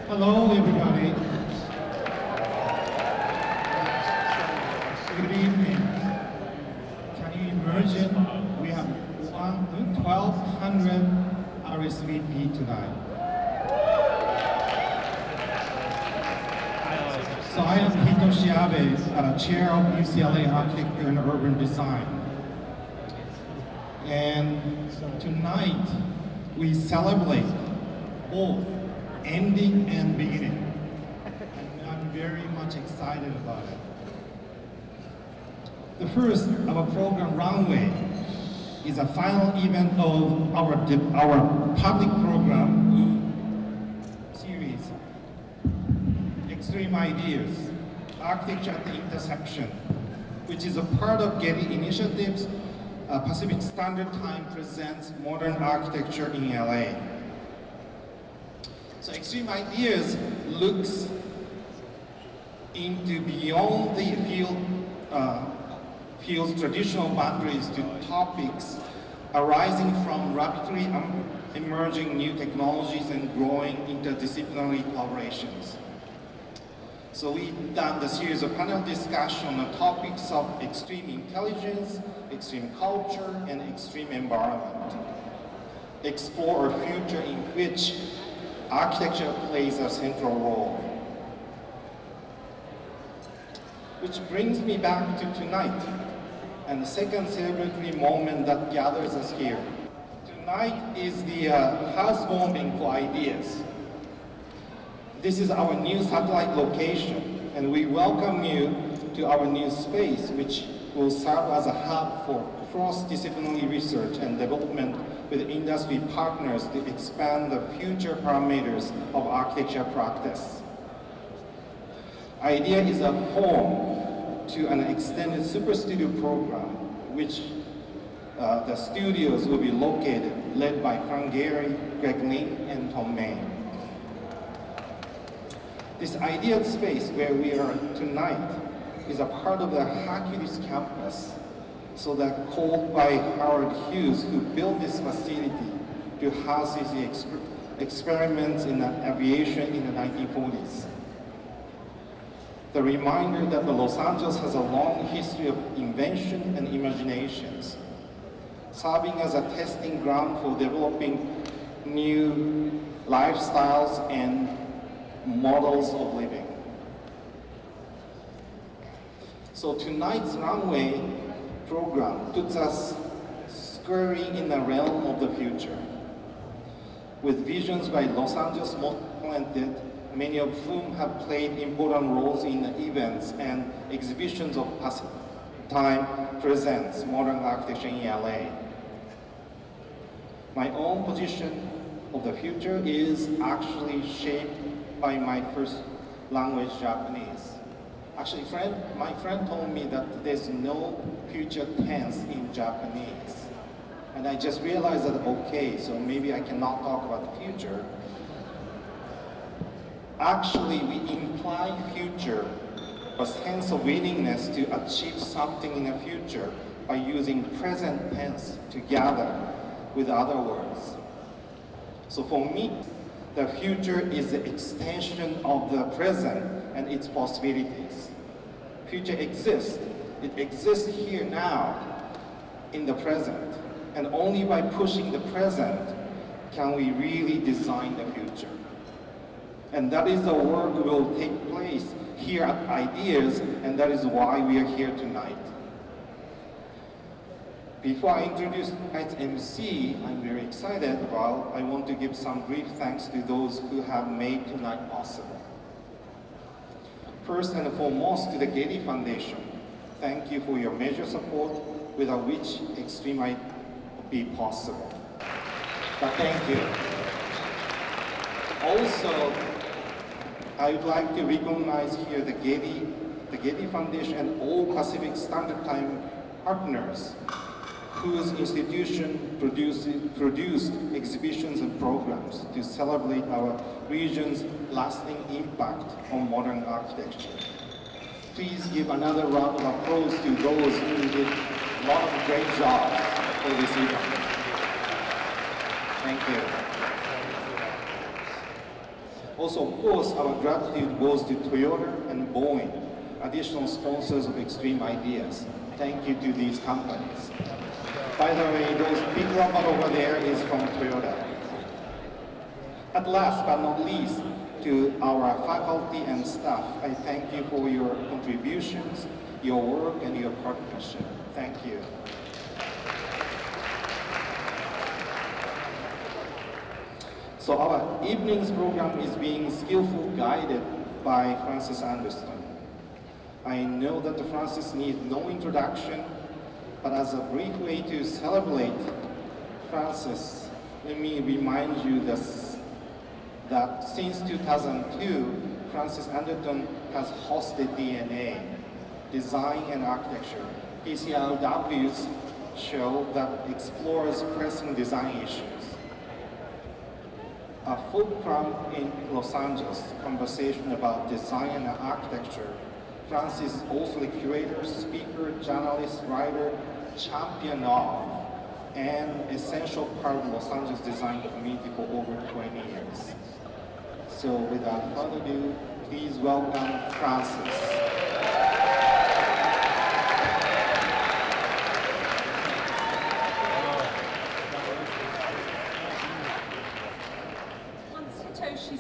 Hello, everybody. Good evening. Can you imagine we have 1,200 RSVP tonight? So I am Hitoshi Abe, Chair of UCLA Architecture and Urban Design. And tonight we celebrate both ending and beginning. And I'm very much excited about it. The first of our program, Runway, is a final event of our public program series, Extreme Ideas, Architecture at the Intersection, which is a part of Getty Initiatives. Pacific Standard Time presents Modern Architecture in LA. So Extreme Ideas looks into beyond the field's traditional boundaries to topics arising from rapidly emerging new technologies and growing interdisciplinary collaborations. So we've done the series of panel discussion on topics of extreme intelligence, extreme culture, and extreme environment. Explore a future in which architecture plays a central role. Which brings me back to tonight, and the second celebratory moment that gathers us here. Tonight is the housewarming for ideas. This is our new satellite location, and we welcome you to our new space, which will serve as a hub for cross-disciplinary research and development with industry partners to expand the future parameters of architecture practice. IDEA is a home to an extended super studio program, which the studios will be located, led by Frank Gehry, Greg Lynn, and Tom May. This ideal space where we are tonight is a part of the Hercules Campus, so that called by Howard Hughes, who built this facility to house his experiments in aviation in the 1940s. The reminder that the Los Angeles has a long history of invention and imaginations, serving as a testing ground for developing new lifestyles and models of living. So tonight's Runway program puts us squarely in the realm of the future, with visions by Los Angeles most talented, many of whom have played important roles in the events and exhibitions of Pacific Time Presents Modern Architecture in LA. My own position of the future is actually shaped by my first language, Japanese. Actually, my friend told me that there's no future tense in Japanese. And I just realized that, okay, so maybe I cannot talk about the future. Actually, we imply future, a sense of willingness to achieve something in the future by using present tense together with other words. So for me, the future is the extension of the present and its possibilities. Future exists. It exists here now in the present. And only by pushing the present can we really design the future. And that is the work that will take place here at Ideas, and that is why we are here tonight. Before I introduce tonight's MC, I'm very excited about, I want to give some brief thanks to those who have made tonight possible. First and foremost, to the Getty Foundation. Thank you for your major support, without which Extreme might be possible. But thank you. Also, I would like to recognize here the Getty Foundation and all Pacific Standard Time partners whose institution produced exhibitions and programs to celebrate our region's lasting impact on modern architecture. Please give another round of applause to those who did a lot of great jobs for this event. Thank you. Also, of course, our gratitude goes to Toyota and Boeing, additional sponsors of Extreme Ideas. Thank you to these companies. By the way, those big robot over there is from Toyota. At last but not least, to our faculty and staff, I thank you for your contributions, your work, and your partnership. Thank you. So our evening's program is being skillfully guided by Frances Anderton. I know that Frances needs no introduction, but as a brief way to celebrate Frances, let me remind you that since 2002, Frances Anderton has hosted DNA, Design and Architecture, KCRW's show that explores pressing design issues. A fulcrum in Los Angeles conversation about design and architecture. Frances is also a curator, speaker, journalist, writer, champion of, and essential part of the Los Angeles design community for over 20 years. So without further ado, please welcome Frances.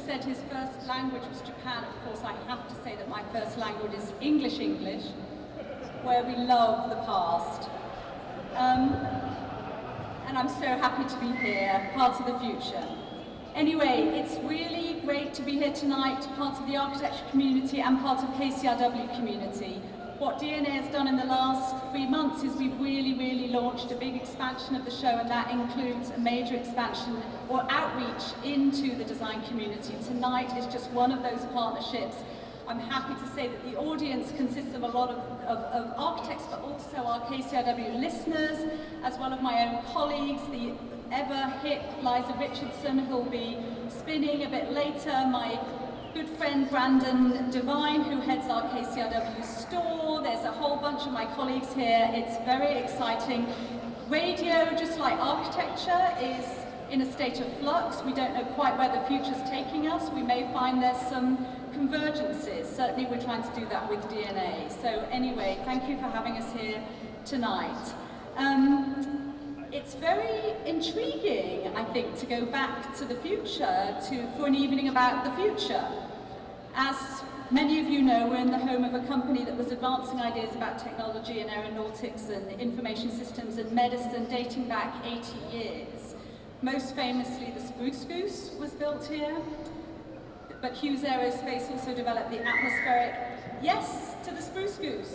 Said his first language was Japan. Of course, I have to say that my first language is English, where we love the past. And I'm so happy to be here, part of the future. Anyway, it's really great to be here tonight, part of the architecture community and part of KCRW community. What DNA has done in the last 3 months is we've really launched a big expansion of the show, and that includes a major expansion or outreach into the design community. Tonight is just one of those partnerships. I'm happy to say that the audience consists of a lot of architects, but also our KCRW listeners, as well as my own colleagues, the ever-hip Liza Richardson, who'll be spinning a bit later, my good friend Brandon Devine, who heads our KCRW store. There's a whole bunch of my colleagues here. It's very exciting. Radio, just like architecture, is in a state of flux. We don't know quite where the future's taking us. We may find there's some convergences. Certainly we're trying to do that with DNA. So anyway, thank you for having us here tonight. It's very intriguing, I think, to go back to the future for an evening about the future. As many of you know, we're in the home of a company that was advancing ideas about technology and aeronautics and information systems and medicine dating back 80 years. Most famously, the Spruce Goose was built here, but Hughes Aerospace also developed the atmospheric, yes, to the Spruce Goose.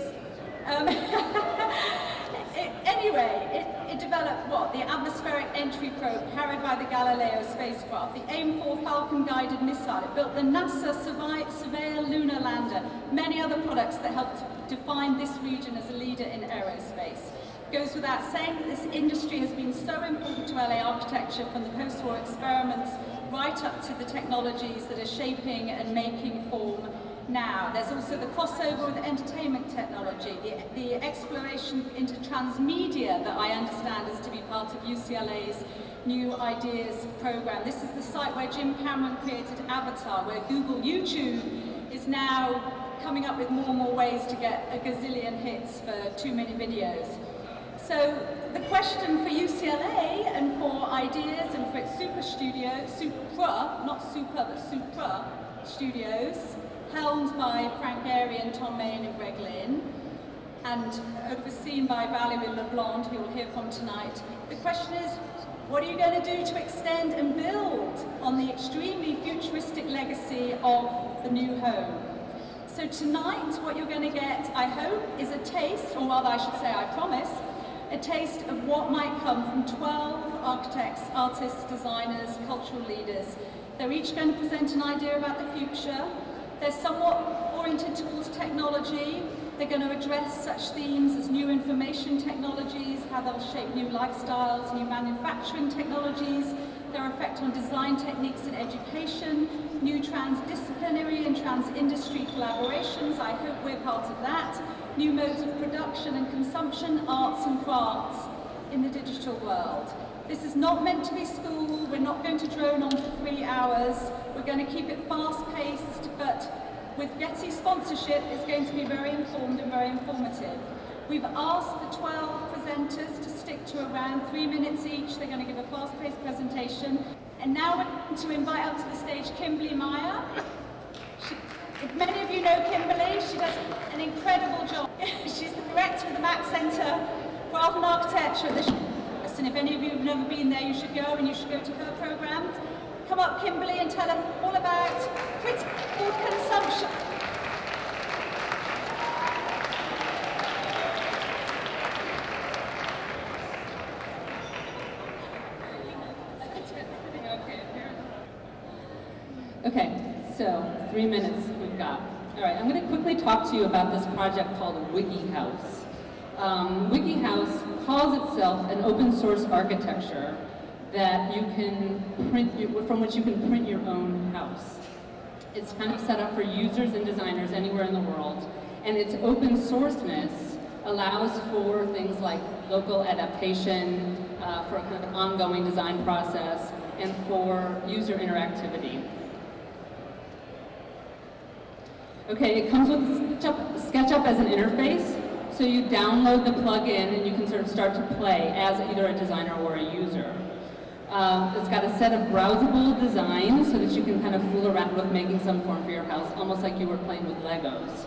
It developed what? The atmospheric entry probe carried by the Galileo spacecraft, the AIM-4 Falcon-guided missile. It built the NASA Surveyor lunar lander, many other products that helped define this region as a leader in aerospace. It goes without saying that this industry has been so important to LA architecture, from the post-war experiments right up to the technologies that are shaping and making form now. There's also the crossover with entertainment technology, the exploration into transmedia that I understand is to be part of UCLA's New Ideas program. This is the site where Jim Cameron created Avatar, where Google YouTube is now coming up with more and more ways to get a gazillion hits for too many videos. So the question for UCLA and for Ideas and for its Supra studios, helmed by Frank Gehry and Tom Main and Greg Lynn, and overseen by Valerie LeBlanc, who you'll hear from tonight. The question is, what are you going to do to extend and build on the extremely futuristic legacy of the new home? So tonight, what you're going to get, I hope, is a taste, or rather I should say I promise, a taste of what might come from 12 architects, artists, designers, cultural leaders. They're each going to present an idea about the future. They're somewhat oriented towards technology. They're going to address such themes as new information technologies, how they'll shape new lifestyles, new manufacturing technologies, their effect on design techniques in education, new transdisciplinary and trans-industry collaborations. I hope we're part of that. New modes of production and consumption, arts and crafts. in the digital world. This is not meant to be school. We're not going to drone on for 3 hours. We're going to keep it fast-paced, but with Getty sponsorship, it's going to be very informed and very informative. We've asked the 12 presenters to stick to around 3 minutes each. They're going to give a fast-paced presentation. And now we're going to invite up to the stage Kimberli Meyer. If many of you know Kimberli, she does an incredible job. She's the director of the Mack Center for Art and Architecture at the Schindler. And if any of you have never been there, you should go, and you should go to her programs. Come up, Kimberli, and tell her all about critical consumption. Okay, so 3 minutes we've got. All right, I'm going to quickly talk to you about this project called WikiHouse. WikiHouse calls itself an open source architecture that you can from which you can print your own house. It's kind of set up for users and designers anywhere in the world, and its open sourceness allows for things like local adaptation, for a kind of ongoing design process, and for user interactivity. Okay, it comes with SketchUp as an interface, so you download the plugin and you can sort of start to play as either a designer or a user. It's got a set of browsable designs so that you can kind of fool around with making some form for your house, almost like you were playing with Legos.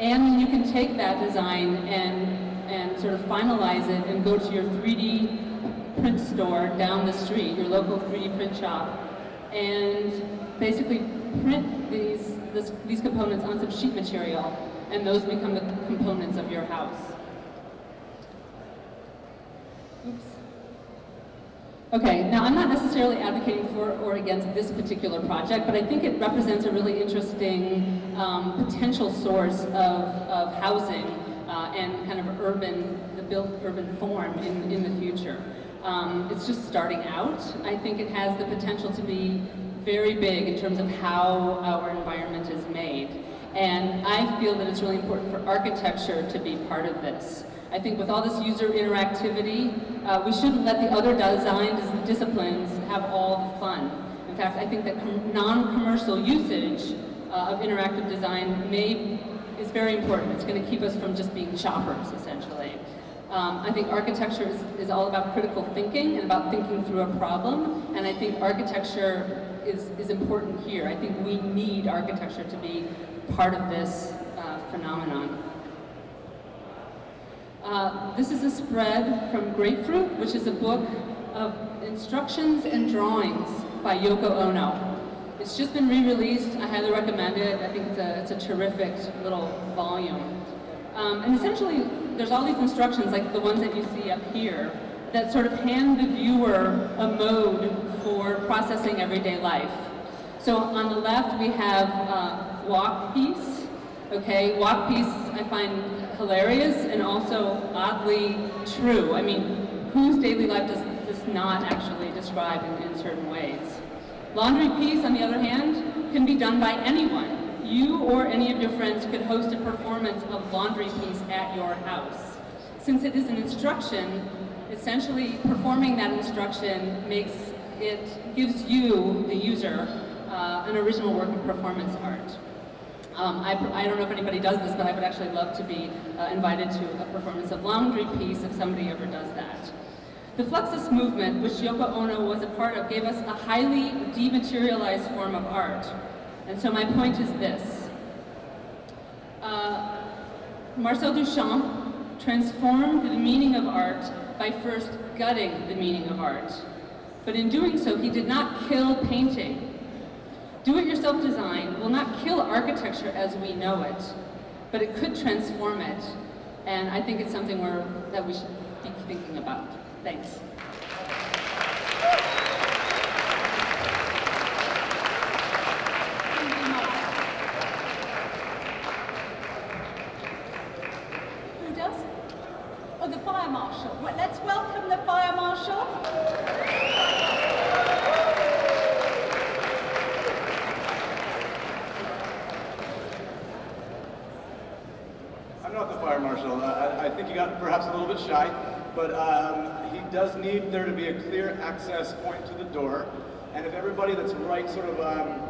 And you can take that design and sort of finalize it and go to your 3D print store down the street, your local 3D print shop, and basically print these components on some sheet material, and those become the components of your house. Oops. Okay, now I'm not necessarily advocating for or against this particular project, but I think it represents a really interesting potential source of housing and kind of the built urban form in the future. It's just starting out. I think it has the potential to be very big in terms of how our environment is made. And I feel that it's really important for architecture to be part of this. I think with all this user interactivity, we shouldn't let the other design disciplines have all the fun. In fact, I think that non-commercial usage of interactive design is very important. It's going to keep us from just being choppers, essentially. I think architecture is all about critical thinking and about thinking through a problem, and I think architecture is important here. I think we need architecture to be part of this phenomenon. This is a spread from Grapefruit, which is a book of instructions and drawings by Yoko Ono. It's just been re-released. I highly recommend it. I think it's a terrific little volume. And essentially, there's all these instructions, like the ones that you see up here, that sort of hand the viewer a mode for processing everyday life. So on the left, we have walk piece. Okay, walk piece I find hilarious and also oddly true. I mean, whose daily life does this not actually describe in certain ways? Laundry piece, on the other hand, can be done by anyone. You or any of your friends could host a performance of laundry piece at your house. Since it is an instruction, essentially performing that instruction gives you, the user, an original work of performance art. I don't know if anybody does this, but I would actually love to be invited to a performance of laundry piece if somebody ever does that. The Fluxus movement, which Yoko Ono was a part of, gave us a highly dematerialized form of art. And so my point is this. Marcel Duchamp transformed the meaning of art by first gutting the meaning of art. But in doing so, he did not kill painting. Do-it-yourself design will not kill architecture as we know it, but it could transform it. And I think it's something that we should be thinking about. Thanks. Who does? Oh, the fire marshal. Well, let's welcome the fire marshal. I'm not the fire marshal. I think you got perhaps a little bit shy, but does need there to be a clear access point to the door. And if everybody that's right sort of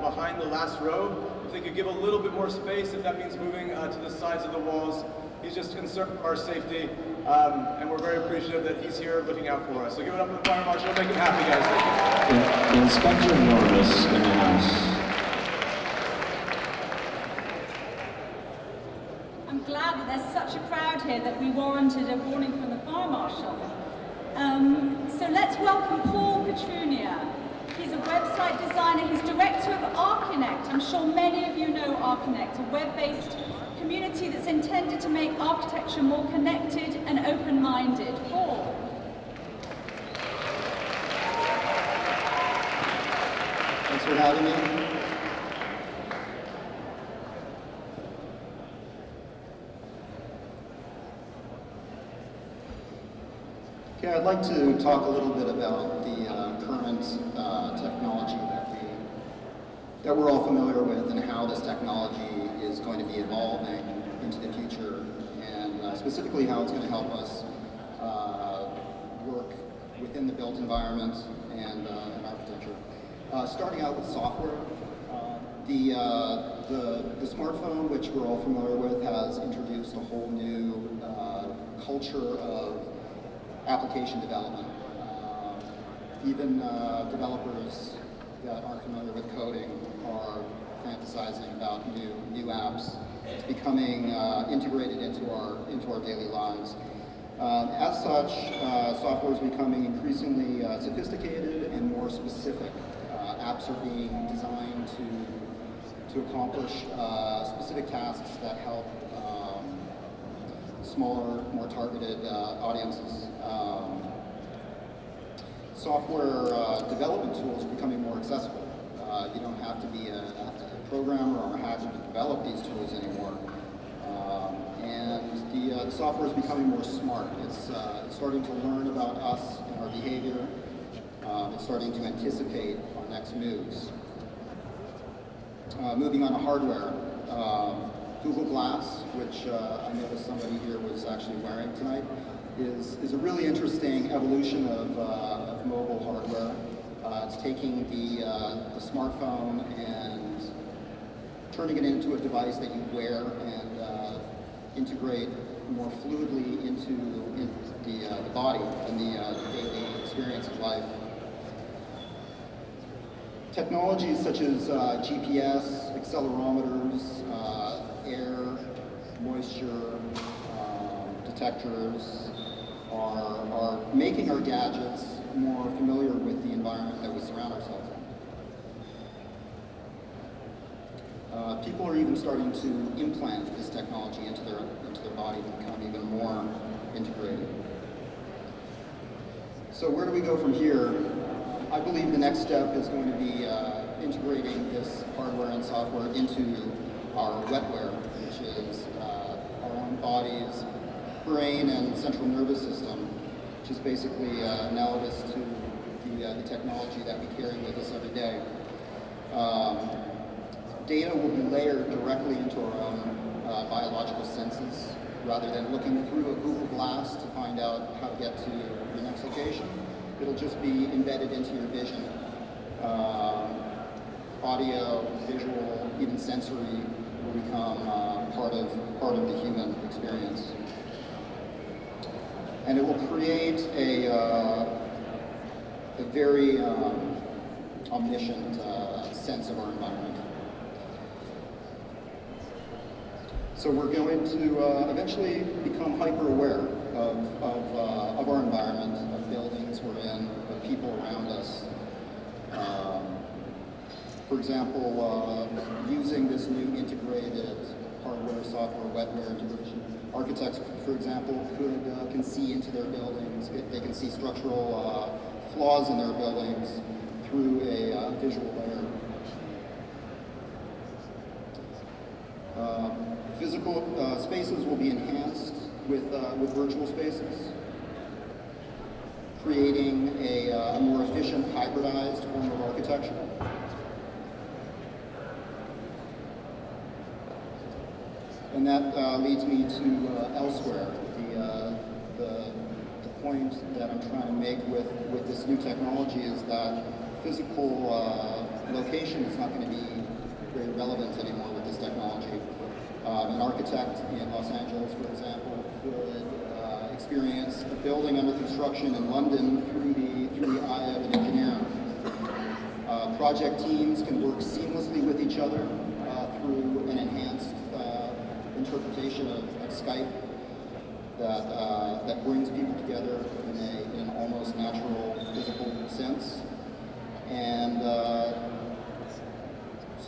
behind the last row, if they could give a little bit more space, if that means moving to the sides of the walls. He's just concerned for our safety, and we're very appreciative that he's here looking out for us. So give it up to the fire marshal, make him happy, guys. Thank you. Inspector Norris in the house. I'm glad that there's such a crowd here that we warranted a warning from the fire marshal. So let's welcome Paul Petrunia. He's a website designer. He's director of Archinect. I'm sure many of you know Archinect, a web-based community that's intended to make architecture more connected and open-minded. Paul. Thanks for having me. Okay, I'd like to talk a little bit about the current technology that we're all familiar with and how this technology is going to be evolving into the future, and specifically how it's going to help us work within the built environment and architecture. Starting out with software, the smartphone, which we're all familiar with, has introduced a whole new culture of application development. Even developers that aren't familiar with coding are fantasizing about new apps. It's becoming integrated into our daily lives. As such, software is becoming increasingly sophisticated and more specific. Apps are being designed to accomplish specific tasks that help smaller, more targeted audiences. Software development tools are becoming more accessible. You don't have to be a programmer or a hacker to develop these tools anymore. And the software is becoming more smart. It's starting to learn about us and our behavior. It's starting to anticipate our next moves. Moving on to hardware. Google Glass, which I noticed somebody here was actually wearing tonight, is a really interesting evolution of mobile hardware. It's taking the smartphone and turning it into a device that you wear and integrate more fluidly into the body and the daily experience of life. Technologies such as GPS, accelerometers, air, moisture detectors are making our gadgets more familiar with the environment that we surround ourselves in. People are even starting to implant this technology into their body to become even more integrated. So where do we go from here? I believe the next step is going to be integrating this hardware and software into our wetware, which is our own bodies, brain, and central nervous system, which is basically analogous to the technology that we carry with us every day. Data will be layered directly into our own biological senses, rather than looking through a Google Glass to find out how to get to your next location. It'll just be embedded into your vision. Audio, visual, even sensory will become part of the human experience. And it will create a very omniscient sense of our environment. So we're going to eventually become hyper-aware of our environment, of buildings we're in, of people around us. For example, using this new integrated hardware, software, wetware integration, architects, for example, can see into their buildings. They can see structural flaws in their buildings through a visual layer. Physical spaces will be enhanced with virtual spaces, creating a more efficient, hybridized form of architecture. And that leads me to elsewhere, point that I'm trying to make with this new technology is that physical location is not going to be very relevant anymore with this technology. An architect in Los Angeles, for example, could experience a building under construction in London through the eye of an engineer. Project teams can work seamlessly with each other through an enhanced interpretation of Skype that brings people together in an almost natural physical sense. And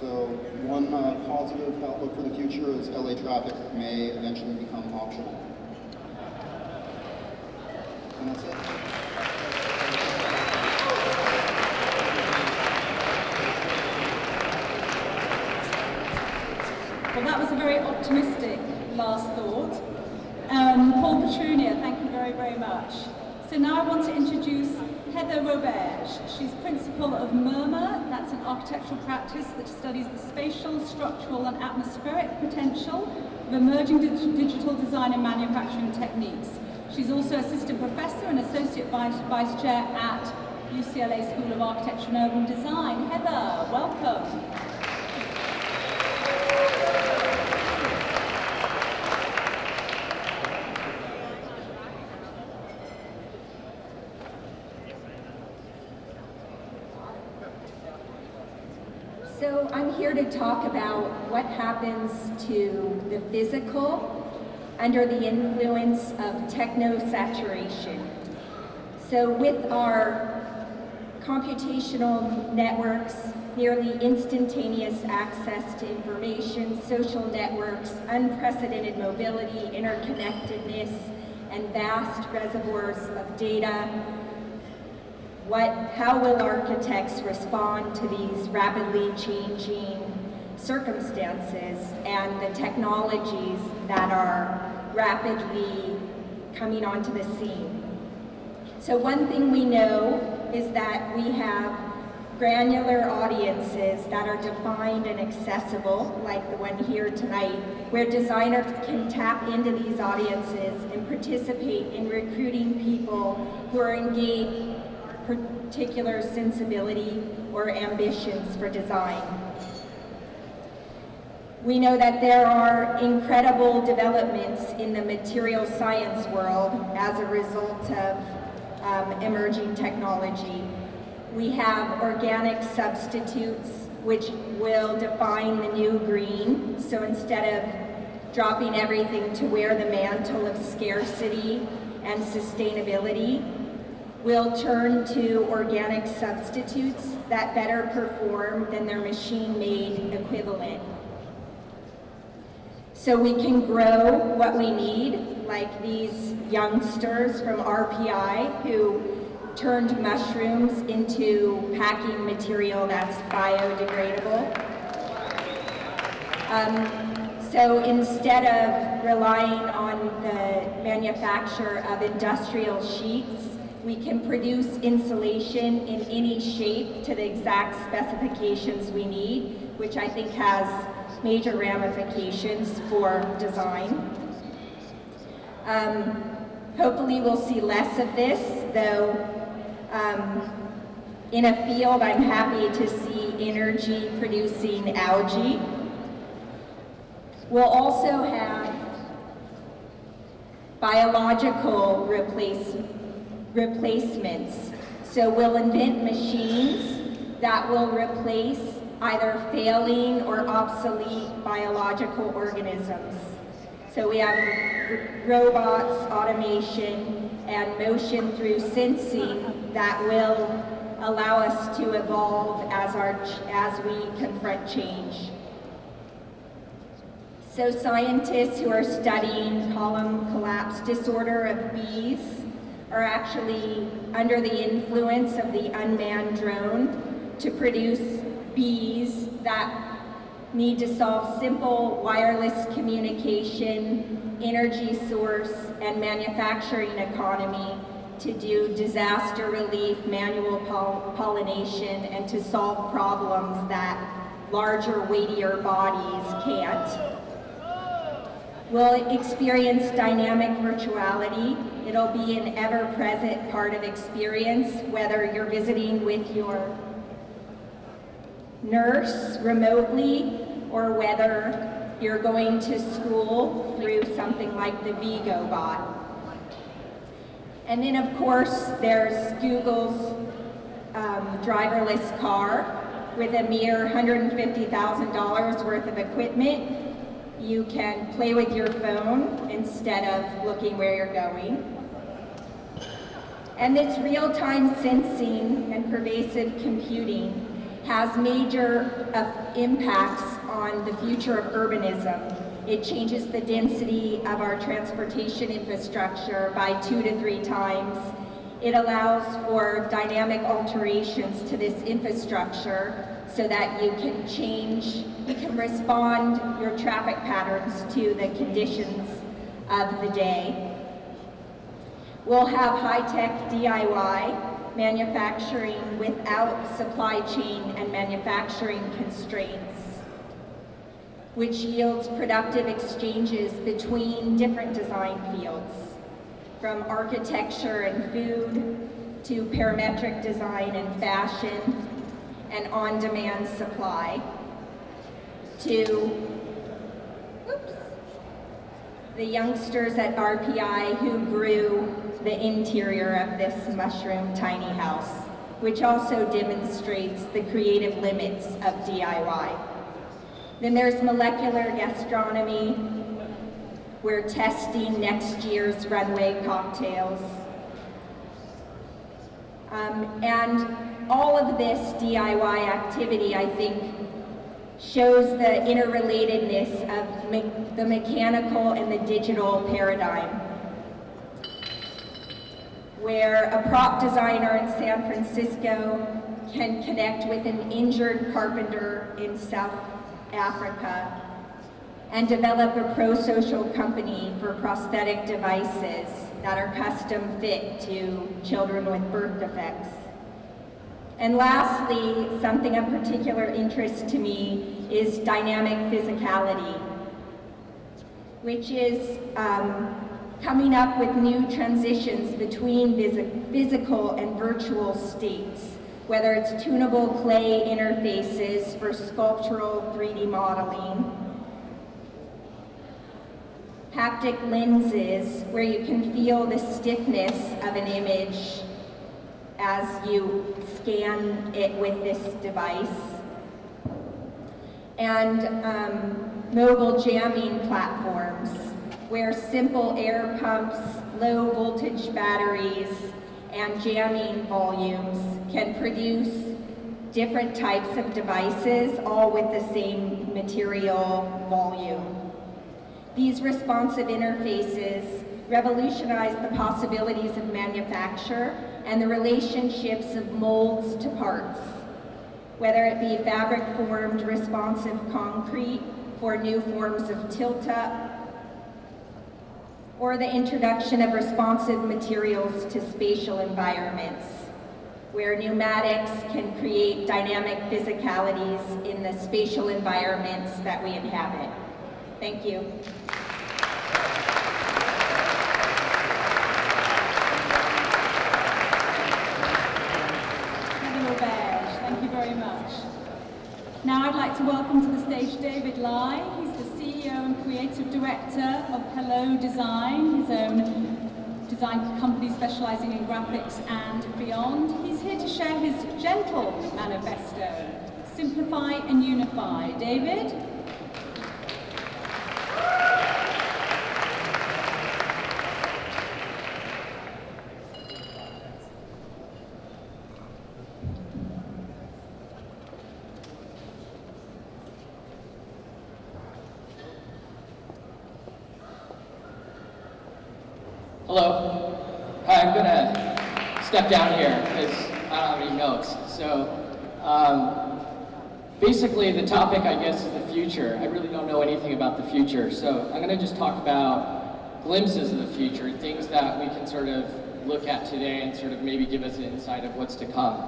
so one positive outlook for the future is LA traffic may eventually become optional. And that's it. Well, that was a very optimistic last thought. Paul Petrunia, thank you very, very much. So now I want to introduce Heather Roberge. She's principal of Murmur. That's an architectural practice that studies the spatial, structural, and atmospheric potential of emerging digital design and manufacturing techniques. She's also assistant professor and associate vice chair at UCLA School of Architecture and Urban Design. Heather, welcome. So I'm here to talk about what happens to the physical under the influence of techno-saturation. So with our computational networks, nearly instantaneous access to information, social networks, unprecedented mobility, interconnectedness, and vast reservoirs of data, how will architects respond to these rapidly changing circumstances and the technologies that are rapidly coming onto the scene? So one thing we know is that we have granular audiences that are defined and accessible, like the one here tonight, where designers can tap into these audiences and participate in recruiting people who are engaged particular sensibility or ambitions for design. We know that there are incredible developments in the material science world as a result of emerging technology. We have organic substitutes which will define the new green. So instead of dropping everything to wear the mantle of scarcity and sustainability, we'll turn to organic substitutes that better perform than their machine-made equivalent. So we can grow what we need, like these youngsters from RPI who turned mushrooms into packing material that's biodegradable. So instead of relying on the manufacture of industrial sheets, we can produce insulation in any shape to the exact specifications we need, which I think has major ramifications for design. Hopefully we'll see less of this, though in a field I'm happy to see energy producing algae. We'll also have biological replacements. So we'll invent machines that will replace either failing or obsolete biological organisms. So we have robots, automation, and motion through sensing that will allow us to evolve as we confront change. So scientists who are studying column collapse disorder of bees are actually under the influence of the unmanned drone to produce bees that need to solve simple wireless communication, energy source, and manufacturing economy to do disaster relief, manual pollination, and to solve problems that larger, weightier bodies can't. We'll experience dynamic virtuality. It'll be an ever-present part of experience, whether you're visiting with your nurse remotely or whether you're going to school through something like the Vigo bot. And then of course there's Google's driverless car with a mere $150,000 worth of equipment. You can play with your phone instead of looking where you're going. And this real-time sensing and pervasive computing has major impacts on the future of urbanism. It changes the density of our transportation infrastructure by 2 to 3 times. It allows for dynamic alterations to this infrastructure so that you can respond your traffic patterns to the conditions of the day. We'll have high-tech DIY manufacturing without supply chain and manufacturing constraints, which yields productive exchanges between different design fields, from architecture and food to parametric design and fashion and on-demand supply to the youngsters at RPI who grew the interior of this mushroom tiny house, which also demonstrates the creative limits of DIY. Then there's molecular gastronomy. We're testing next year's Runway cocktails. And all of this DIY activity, I think, shows the interrelatedness of the mechanical and the digital paradigm, where a prop designer in San Francisco can connect with an injured carpenter in South Africa and develop a pro-social company for prosthetic devices that are custom fit to children with birth defects. And lastly, something of particular interest to me is dynamic physicality, which is coming up with new transitions between physical and virtual states, whether it's tunable clay interfaces for sculptural 3D modeling, haptic lenses where you can feel the stiffness of an image as you scan it with this device, and mobile jamming platforms where simple air pumps, low voltage batteries, and jamming volumes can produce different types of devices, all with the same material volume. These responsive interfaces revolutionize the possibilities of manufacture and the relationships of molds to parts, whether it be fabric-formed responsive concrete for new forms of tilt-up, or the introduction of responsive materials to spatial environments, where pneumatics can create dynamic physicalities in the spatial environments that we inhabit. Thank you. Roberge, thank you very much. Now I'd like to welcome to the stage David Lai. He's the CEO and creative director of Hello Design, his own design company specializing in graphics and beyond. He's here to share his gentle manifesto, Simplify and Unify. David? Hello. Hi, I'm gonna step down here because I don't have any notes. So basically the topic, I guess, is the future. I really don't know anything about the future. So I'm gonna just talk about glimpses of the future, things that we can sort of look at today and sort of maybe give us an insight of what's to come.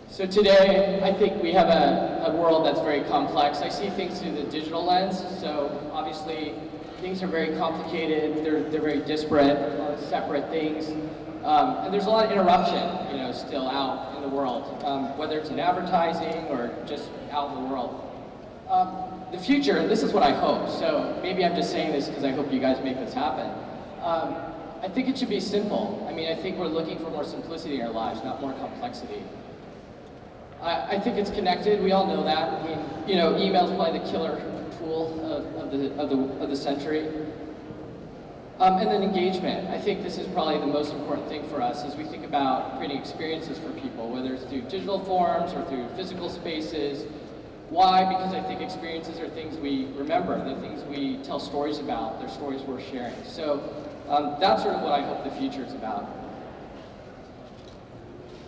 So today, I think we have a world that's very complex. I see things through the digital lens. So obviously, things are very complicated, they're very disparate, separate things, and there's a lot of interruption, you know, still out in the world, whether it's in advertising or just out in the world. The future, and this is what I hope, so maybe I'm just saying this because I hope you guys make this happen. I think it should be simple. I mean, I think we're looking for more simplicity in our lives, not more complexity. I think it's connected, we all know that. I mean, you know, email's probably the killer tool of the century. And then engagement. I think this is probably the most important thing for us as we think about creating experiences for people, whether it's through digital forms or through physical spaces. Why? Because I think experiences are things we remember, the things we tell stories about, they're stories worth sharing. So that's sort of what I hope the future is about.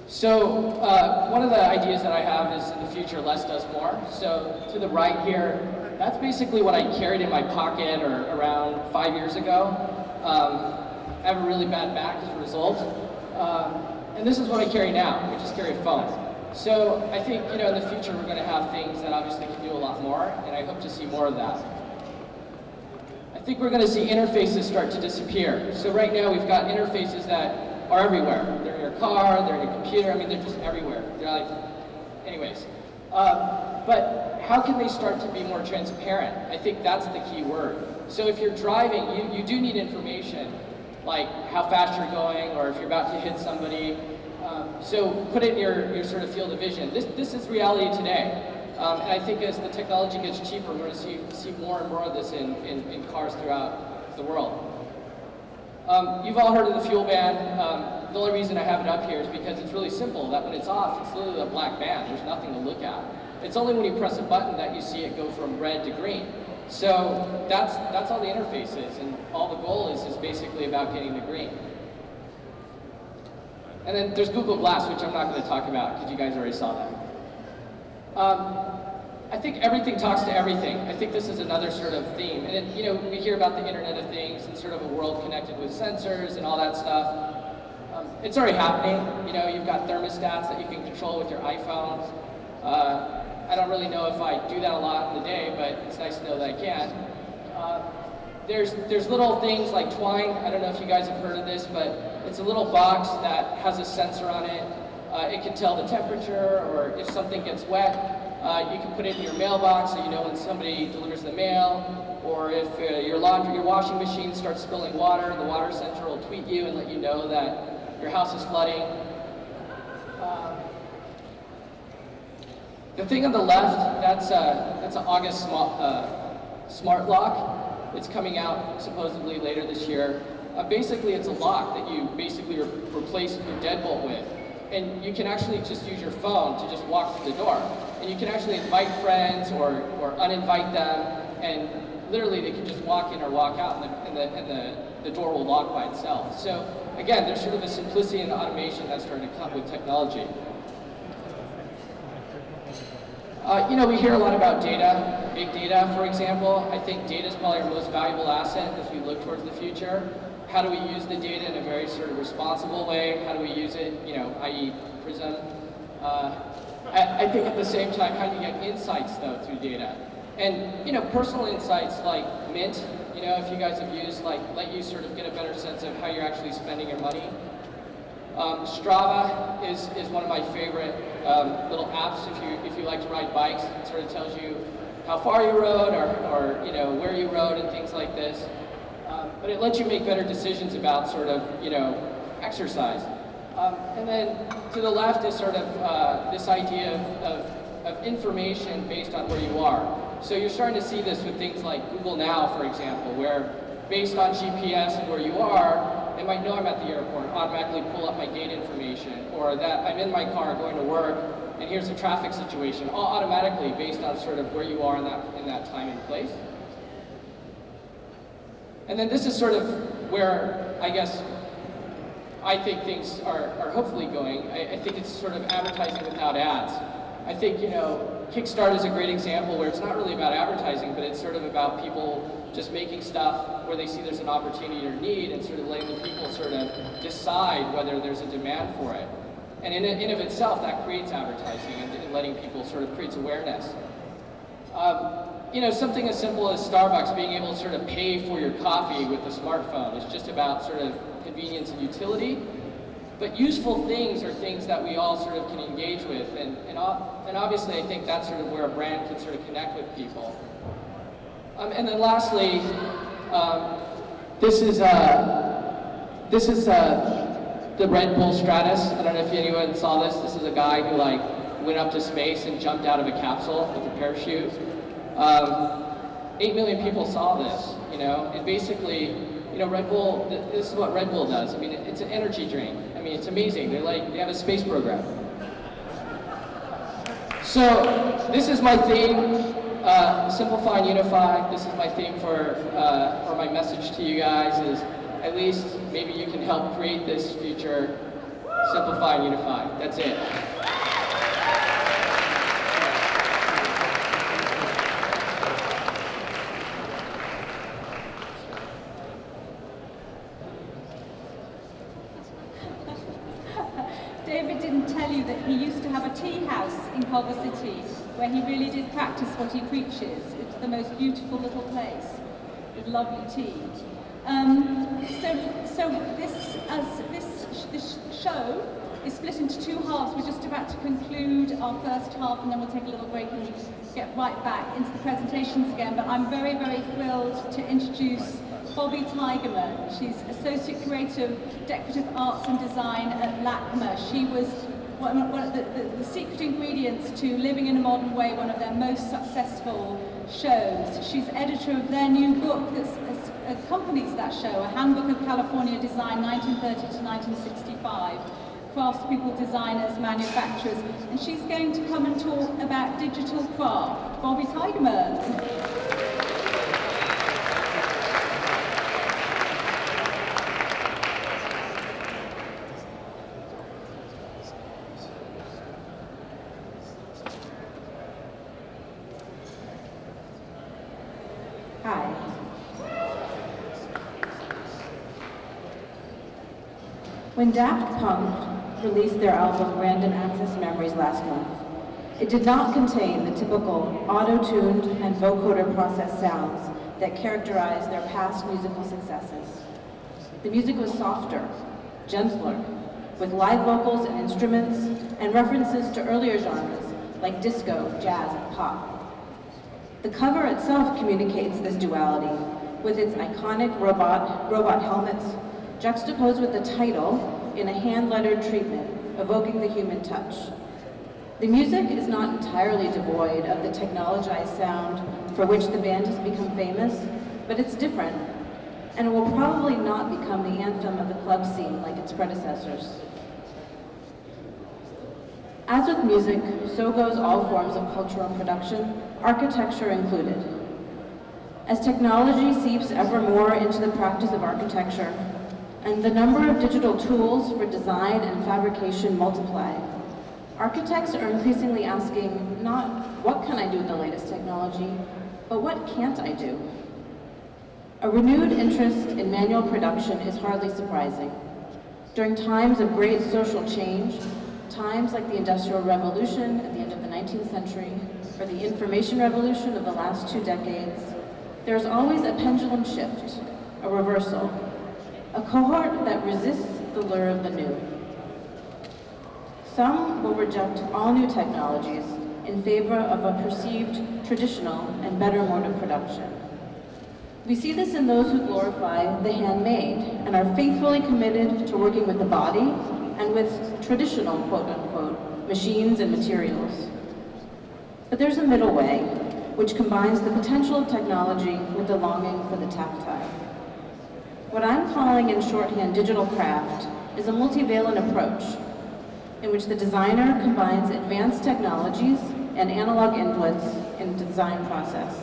So one of the ideas that I have is in the future, less does more. So to the right here, that's basically what I carried in my pocket or around 5 years ago. I have a really bad back as a result. And this is what I carry now, which is carry a phone. So I think, you know, in the future we're going to have things that obviously can do a lot more, and I hope to see more of that. I think we're going to see interfaces start to disappear. So right now we've got interfaces that are everywhere. They're in your car, they're in your computer, I mean, they're just everywhere. They're like, anyways. But how can they start to be more transparent? I think that's the key word. So if you're driving, you do need information, like how fast you're going, or if you're about to hit somebody. So put it in your sort of field of vision. This is reality today. And I think as the technology gets cheaper, we're going to see more and more of this in cars throughout the world. You've all heard of the fuel ban. The only reason I have it up here is because it's really simple, that when it's off, it's literally a black band. There's nothing to look at. It's only when you press a button that you see it go from red to green. So that's all the interface is, and all the goal is basically about getting to green. And then there's Google Glass, which I'm not going to talk about because you guys already saw that. I think everything talks to everything. I think this is another sort of theme. And you know, we hear about the Internet of Things and sort of a world connected with sensors and all that stuff. It's already happening. You know, you've got thermostats that you can control with your iPhones. I don't really know if I do that a lot in the day, but it's nice to know that I can. There's little things like Twine. I don't know if you guys have heard of this, but it's a little box that has a sensor on it. It can tell the temperature, or if something gets wet, you can put it in your mailbox so you know when somebody delivers the mail, or if your washing machine starts spilling water, the water sensor will tweet you and let you know that your house is flooding. The thing on the left, that's an August smart lock. It's coming out supposedly later this year. Basically, it's a lock that you basically replace your deadbolt with. And you can actually just use your phone to just walk through the door. And you can actually invite friends or uninvite them, and literally they can just walk in or walk out, and the door will lock by itself. So again, there's sort of a simplicity and automation that's starting to come with technology. You know, we hear a lot about data, big data, for example. I think data is probably our most valuable asset as we look towards the future. How do we use the data in a very sort of responsible way? How do we use it, you know, i.e. Prism? I think at the same time, how do you get insights, though, through data? And, you know, personal insights like Mint, you know, if you guys have used, like, let you sort of get a better sense of how you're actually spending your money. Strava is one of my favorite little apps if you like to ride bikes. It sort of tells you how far you rode or you know, where you rode and things like this. But it lets you make better decisions about sort of, you know, exercise. And then to the left is sort of this idea of information based on where you are. So you're starting to see this with things like Google Now, for example, where based on GPS and where you are, it might know I'm at the airport, automatically pull up my gate information, or that I'm in my car going to work, and here's a traffic situation, all automatically based on sort of where you are in that time and place. And then this is sort of where, I guess, I think things are hopefully going. I think it's sort of advertising without ads. I think, you know, Kickstart is a great example where it's not really about advertising, but it's sort of about people just making stuff where they see there's an opportunity or need, and sort of letting the people sort of decide whether there's a demand for it. And in of itself, that creates advertising and letting people sort of creates awareness. you know, something as simple as Starbucks being able to sort of pay for your coffee with a smartphone. It's just about sort of convenience and utility. But useful things are things that we all sort of can engage with, and obviously I think that's sort of where a brand can sort of connect with people. And then lastly, this is the Red Bull Stratus. I don't know if anyone saw this. This is a guy who like went up to space and jumped out of a capsule with a parachute. 8 million people saw this, you know, and basically, you know, Red Bull, this is what Red Bull does. I mean, it's an energy drink. I mean, it's amazing. They have a space program. So this is my theme, simplify and unify. This is my theme for my message to you guys is at least maybe you can help create this future, simplify and unify. That's it. David didn't tell you that he used to have a tea house in Culver City where he really did practice what he preaches. It's the most beautiful little place with lovely tea. So this show is split into two halves. We're just about to conclude our first half and then we'll take a little break and get right back into the presentations again. But I'm very, very thrilled to introduce Bobbye Tigerman. She's Associate Curator of Decorative Arts and Design at LACMA. She was one of the secret ingredients to Living in a Modern Way, one of their most successful shows. She's editor of their new book that accompanies that show, A Handbook of California Design, 1930 to 1965. Craftspeople, designers, manufacturers. And she's going to come and talk about digital craft. Bobbye Tigerman. When Daft Punk released their album Random Access Memories last month, it did not contain the typical auto-tuned and vocoder processed sounds that characterize their past musical successes. The music was softer, gentler, with live vocals and instruments, and references to earlier genres like disco, jazz, and pop. The cover itself communicates this duality with its iconic robot helmets, juxtaposed with the title in a hand-lettered treatment, evoking the human touch. The music is not entirely devoid of the technologized sound for which the band has become famous, but it's different, and it will probably not become the anthem of the club scene like its predecessors. As with music, so goes all forms of cultural production, architecture included. As technology seeps ever more into the practice of architecture, and the number of digital tools for design and fabrication multiply, architects are increasingly asking not what can I do with the latest technology, but what can't I do? A renewed interest in manual production is hardly surprising. During times of great social change, times like the Industrial Revolution at the end of the 19th century, or the Information Revolution of the last 2 decades, there's always a pendulum shift, a reversal, a cohort that resists the lure of the new. Some will reject all new technologies in favor of a perceived traditional and better mode of production. We see this in those who glorify the handmade and are faithfully committed to working with the body and with traditional, quote-unquote, machines and materials. But there's a middle way, which combines the potential of technology with the longing for the tactile. What I'm calling in shorthand digital craft is a multivalent approach in which the designer combines advanced technologies and analog inputs in the design process.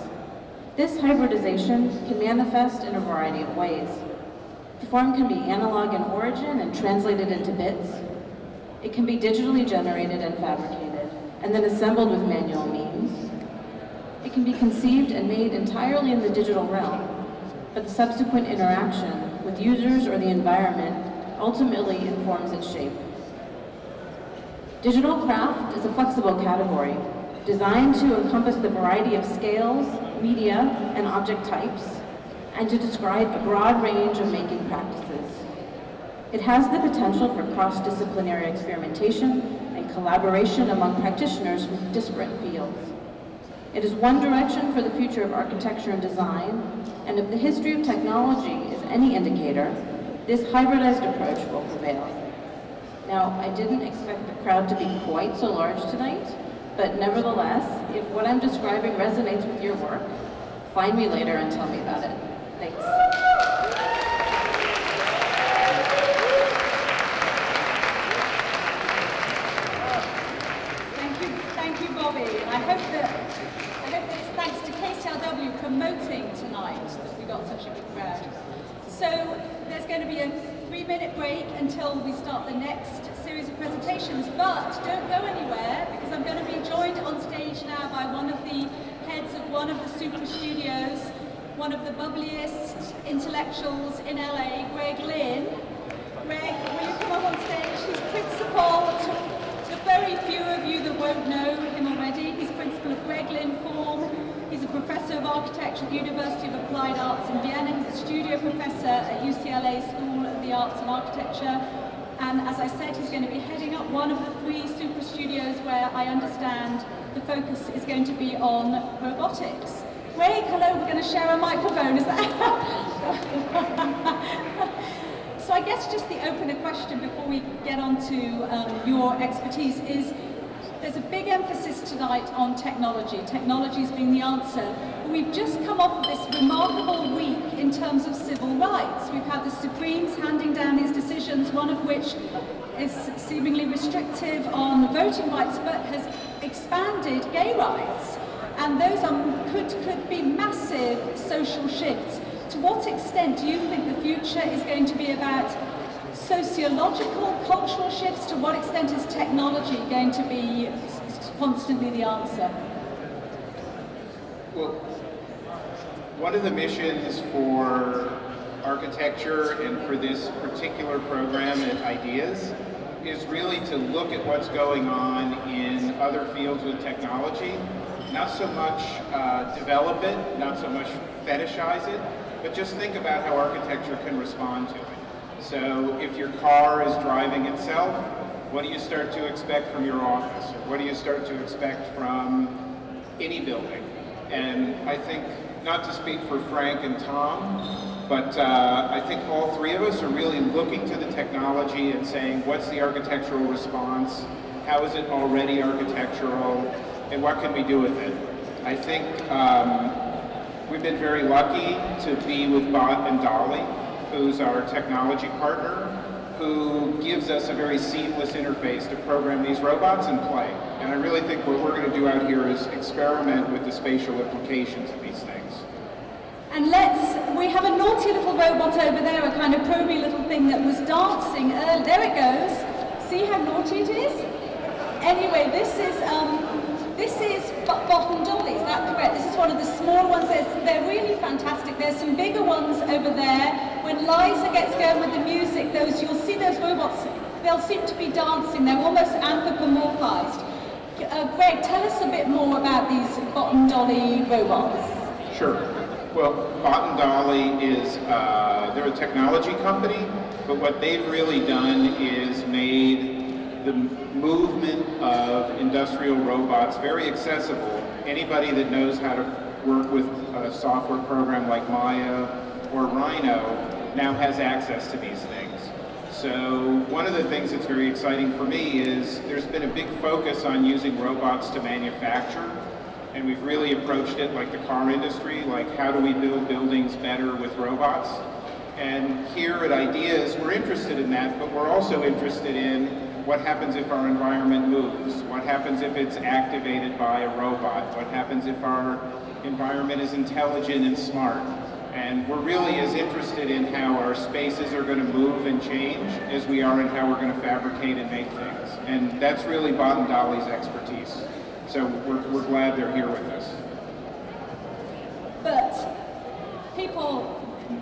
This hybridization can manifest in a variety of ways. The form can be analog in origin and translated into bits. It can be digitally generated and fabricated, and then assembled with manual means. It can be conceived and made entirely in the digital realm, but the subsequent interaction with users or the environment ultimately informs its shape. Digital craft is a flexible category, designed to encompass the variety of scales media, and object types, and to describe a broad range of making practices. It has the potential for cross-disciplinary experimentation and collaboration among practitioners from disparate fields. It is one direction for the future of architecture and design, and if the history of technology is any indicator, this hybridized approach will prevail. Now, I didn't expect the crowd to be quite so large tonight, but nevertheless, if what I'm describing resonates with your work, find me later and tell me about it. Thanks. Thank you, Bobbye. I hope that it's thanks to KCRW promoting tonight that we got such a good crowd. So there's going to be a 3-minute break until we start the next series of presentations, but don't go anywhere because I'm going to be joined on stage now by one of the heads of one of the super studios, one of the bubbliest intellectuals in LA, Lynn. Greg, will you come up on stage? He's principal, to the very few of you that won't know him already, he's principal of Lynn Form. He's a professor of architecture at the University of Applied Arts in Vienna. He's a studio professor at UCLA School of the Arts and Architecture. And as I said, he's going to be heading up one of the 3 super studios where I understand the focus is going to be on robotics. Greg, hello, we're going to share a microphone, is that? So I guess just the opener question before we get on to your expertise is, there's a big emphasis tonight on technology, technologies being the answer. But we've just come off of this remarkable week in terms of civil rights. We've had the Supremes handing down these decisions, one of which is seemingly restrictive on voting rights, but has expanded gay rights. And those could be massive social shifts. To what extent do you think the future is going to be about sociological, cultural shifts? To what extent is technology going to be constantly the answer? Well, one of the missions for architecture and for this particular program at Ideas is really to look at what's going on in other fields with technology. Not so much develop it, not so much fetishize it, but just think about how architecture can respond to it. So if your car is driving itself, what do you start to expect from your office? Or what do you start to expect from any building? And I think, not to speak for Frank and Tom, but I think all 3 of us are really looking to the technology and saying, what's the architectural response? How is it already architectural? And what can we do with it? I think we've been very lucky to be with Bot and Dolly, who's our technology partner, who gives us a very seamless interface to program these robots and play. And I really think what we're going to do out here is experiment with the spatial implications of these things. And we have a naughty little robot over there, a kind of proby little thing that was dancing earlier. There it goes. See how naughty it is? Anyway, this is Bot and Dolly, is that correct? This is one of the small ones. They're really fantastic. There's some bigger ones over there. When Liza gets going with the music, you'll see those robots, they'll seem to be dancing. They're almost anthropomorphized. Greg, tell us a bit more about these Bot and Dolly robots. Sure. Well, Bot and Dolly is, they're a technology company, but what they've really done is made the movement of industrial robots very accessible. Anybody that knows how to work with a software program like Maya or Rhino now has access to these things. So one of the things that's very exciting for me is there's been a big focus on using robots to manufacture, and we've really approached it like the car industry, like how do we build buildings better with robots? And here at Ideas, we're interested in that, but we're also interested in what happens if our environment moves? What happens if it's activated by a robot? What happens if our environment is intelligent and smart? And we're really as interested in how our spaces are going to move and change as we are in how we're going to fabricate and make things. And that's really Bot and Dolly's expertise. So we're glad they're here with us. But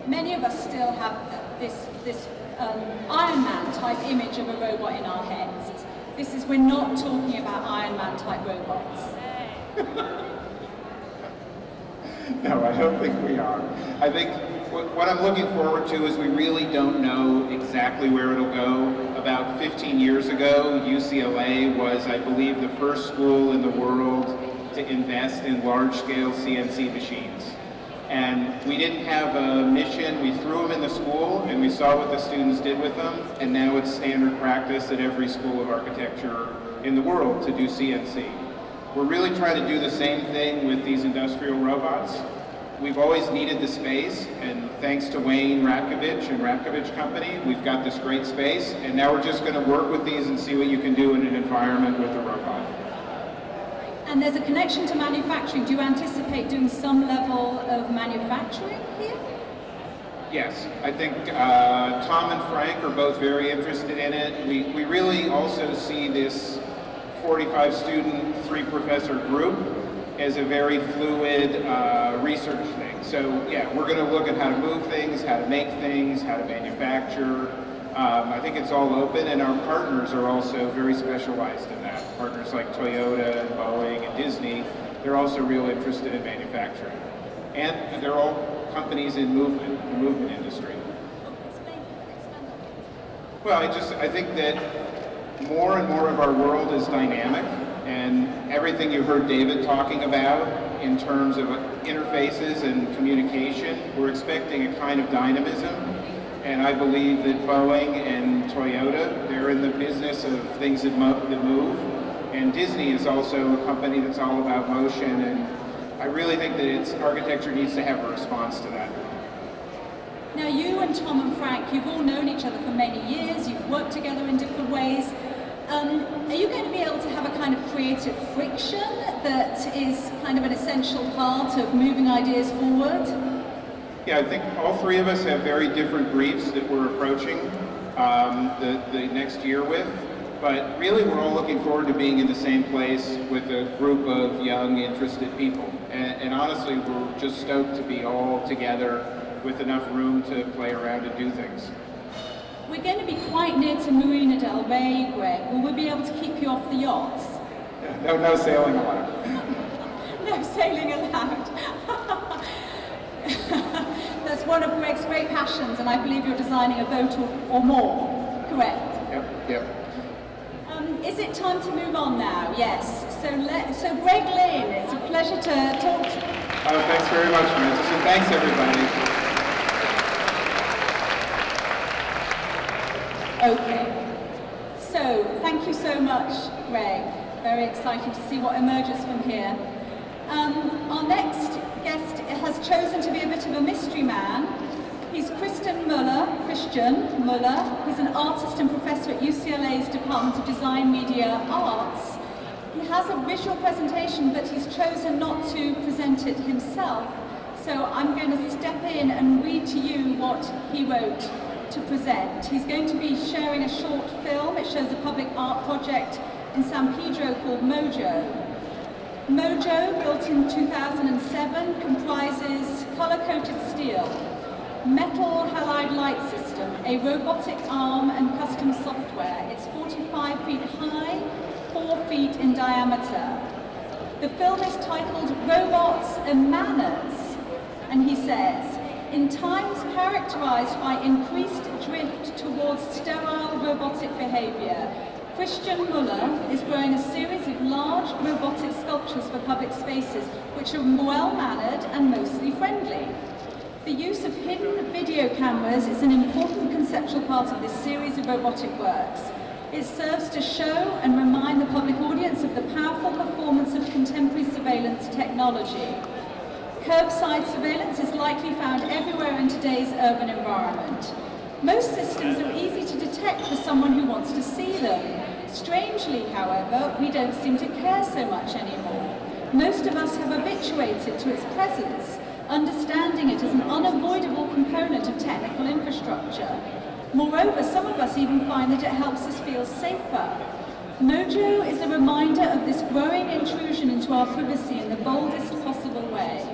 many of us still have this Iron Man type image of a robot in our heads. We're not talking about Iron Man type robots. No, I don't think we are. I think what I'm looking forward to is we really don't know exactly where it'll go. About 15 years ago, UCLA was, I believe, the first school in the world to invest in large-scale CNC machines. And we didn't have a mission. We threw them in the school, and we saw what the students did with them, and now it's standard practice at every school of architecture in the world to do CNC. We're really trying to do the same thing with these industrial robots. We've always needed the space, and thanks to Wayne Ratkovich and Ratkovich Company, we've got this great space, and now we're just going to work with these and see what you can do in an environment with a robot. And there's a connection to manufacturing. Do you anticipate doing some level of manufacturing here? Yes, I think Tom and Frank are both very interested in it. We really also see this 45 student, 3 professor group as a very fluid research thing. So yeah, we're going to look at how to move things, how to make things, how to manufacture. I think it's all open, and our partners are also very specialized in that. Partners like Toyota and Boeing and Disney, they're also real interested in manufacturing. And they're all companies in the movement industry. Well, I think that more and more of our world is dynamic, and everything you heard David talking about in terms of interfaces and communication, we're expecting a kind of dynamism. And I believe that Boeing and Toyota, they're in the business of things that move. And Disney is also a company that's all about motion, and I really think that architecture needs to have a response to that. Now you and Tom and Frank, you've all known each other for many years, you've worked together in different ways. Are you going to be able to have a kind of creative friction that is kind of an essential part of moving ideas forward? Yeah, I think all 3 of us have very different briefs that we're approaching the next year with, but really we're all looking forward to being in the same place with a group of young, interested people. And honestly, we're just stoked to be all together with enough room to play around and do things. We're going to be quite near to Marina del Rey, Greg. Will we be able to keep you off the yachts? No sailing allowed. No sailing allowed. That's one of Greg's great passions, and I believe you're designing a boat or more, correct? Yep. Is it time to move on now? Yes. So Greg Lynn, it's a pleasure to talk to you. Oh, thanks very much, Frances, and thanks everybody. Okay. So, thank you so much, Greg. Very exciting to see what emerges from here. Our next guest has chosen to be a bit of a mystery man. He's Christian Moeller. He's an artist and professor at UCLA's Department of Design Media Arts. He has a visual presentation, but he's chosen not to present it himself. So I'm going to step in and read to you what he wrote to present. He's going to be sharing a short film. It shows a public art project in San Pedro called Mojo. Mojo, built in 2007, comprises color-coated steel, metal halide light system, a robotic arm, and custom software. It's 45 feet high, 4 feet in diameter. The film is titled Robots and Manners, and he says, in times characterized by increased drift towards sterile robotic behavior, Christian Moeller is growing a series of large robotic sculptures for public spaces which are well-mannered and mostly friendly. The use of hidden video cameras is an important conceptual part of this series of robotic works. It serves to show and remind the public audience of the powerful performance of contemporary surveillance technology. Curbside surveillance is likely found everywhere in today's urban environment. Most systems are easy to detect for someone who wants to see them. Strangely, however, we don't seem to care so much anymore. Most of us have habituated to its presence, understanding it as an unavoidable component of technical infrastructure. Moreover, some of us even find that it helps us feel safer. Mojo is a reminder of this growing intrusion into our privacy in the boldest possible way.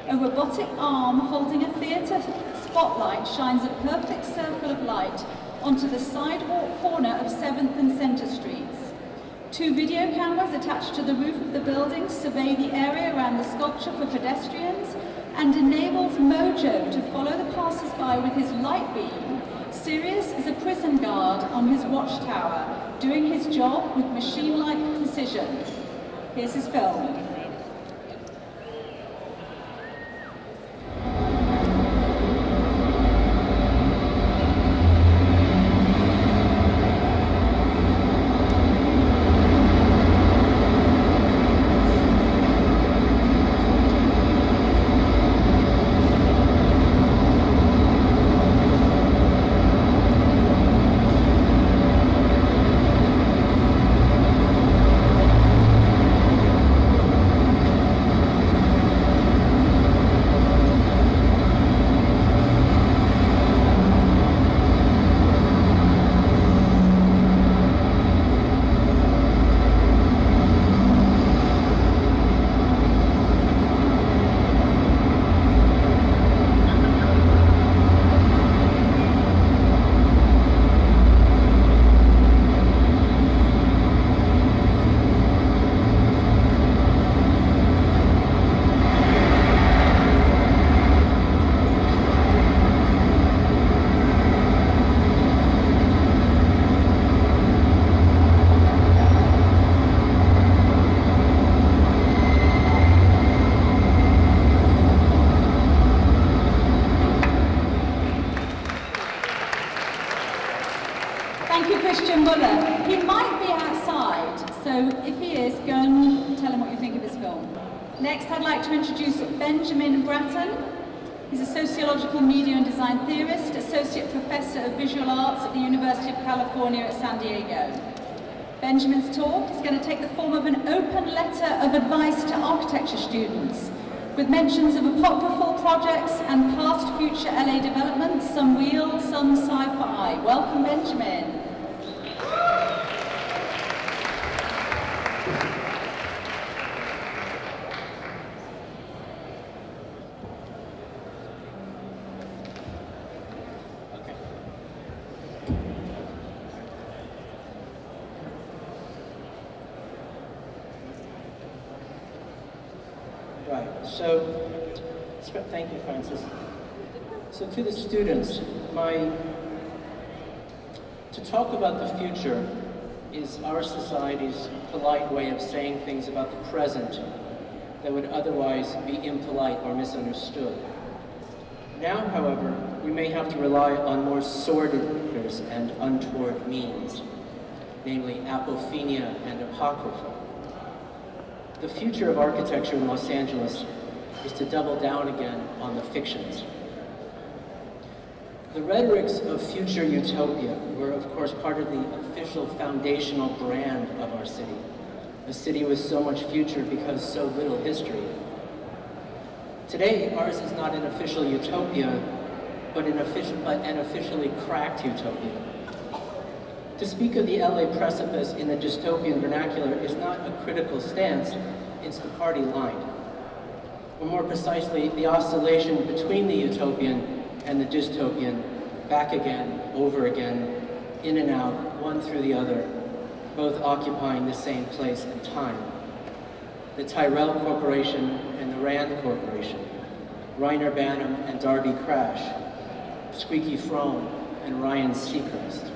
A robotic arm holding a theatre spotlight shines a perfect circle of light onto the sidewalk corner of 7th and Center Streets. 2 video cameras attached to the roof of the building survey the area around the sculpture for pedestrians, and enables Mojo to follow the passers-by with his light beam, Sirius is a prison guard on his watchtower, doing his job with machine-like precision. Here's his film. Moeller. He might be outside, so if he is, go and tell him what you think of his film. Next, I'd like to introduce Benjamin Bratton. He's a sociological media and design theorist, associate professor of visual arts at the University of California at San Diego. Benjamin's talk is going to take the form of an open letter of advice to architecture students, with mentions of apocryphal projects and past future LA developments, some real, some sci-fi. Welcome, Benjamin. Thank you, Frances. So to the students, to talk about the future is our society's polite way of saying things about the present that would otherwise be impolite or misunderstood. Now, however, we may have to rely on more sordid and untoward means, namely apophenia and apocrypha. The future of architecture in Los Angeles is to double down again on the fictions. The rhetorics of future utopia were, of course, part of the official foundational brand of our city, a city with so much future because so little history. Today, ours is not an official utopia, but an officially cracked utopia. To speak of the LA precipice in the dystopian vernacular is not a critical stance, it's the party line. Or more precisely, the oscillation between the utopian and the dystopian, back again, over again, in and out, one through the other, both occupying the same place and time. The Tyrell Corporation and the Rand Corporation, Reiner Banham and Darby Crash, Squeaky Fromme and Ryan Seacrest.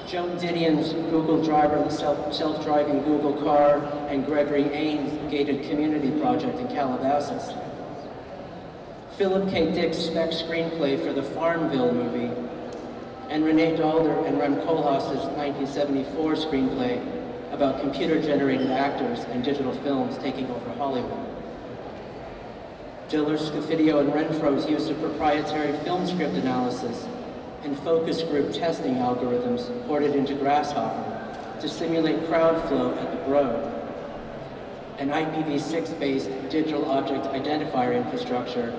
Joan Didion's Google Driver, the self-driving Google car, and Gregory Ains' gated community project in Calabasas. Philip K. Dick's spec screenplay for the Farmville movie, and Renee Dalder and Rem Koolhaas's 1974 screenplay about computer-generated actors and digital films taking over Hollywood. Diller, Scofidio, and Renfro's use of proprietary film script analysis and focus group testing algorithms ported into Grasshopper to simulate crowd flow at the Broad. An IPv6-based digital object identifier infrastructure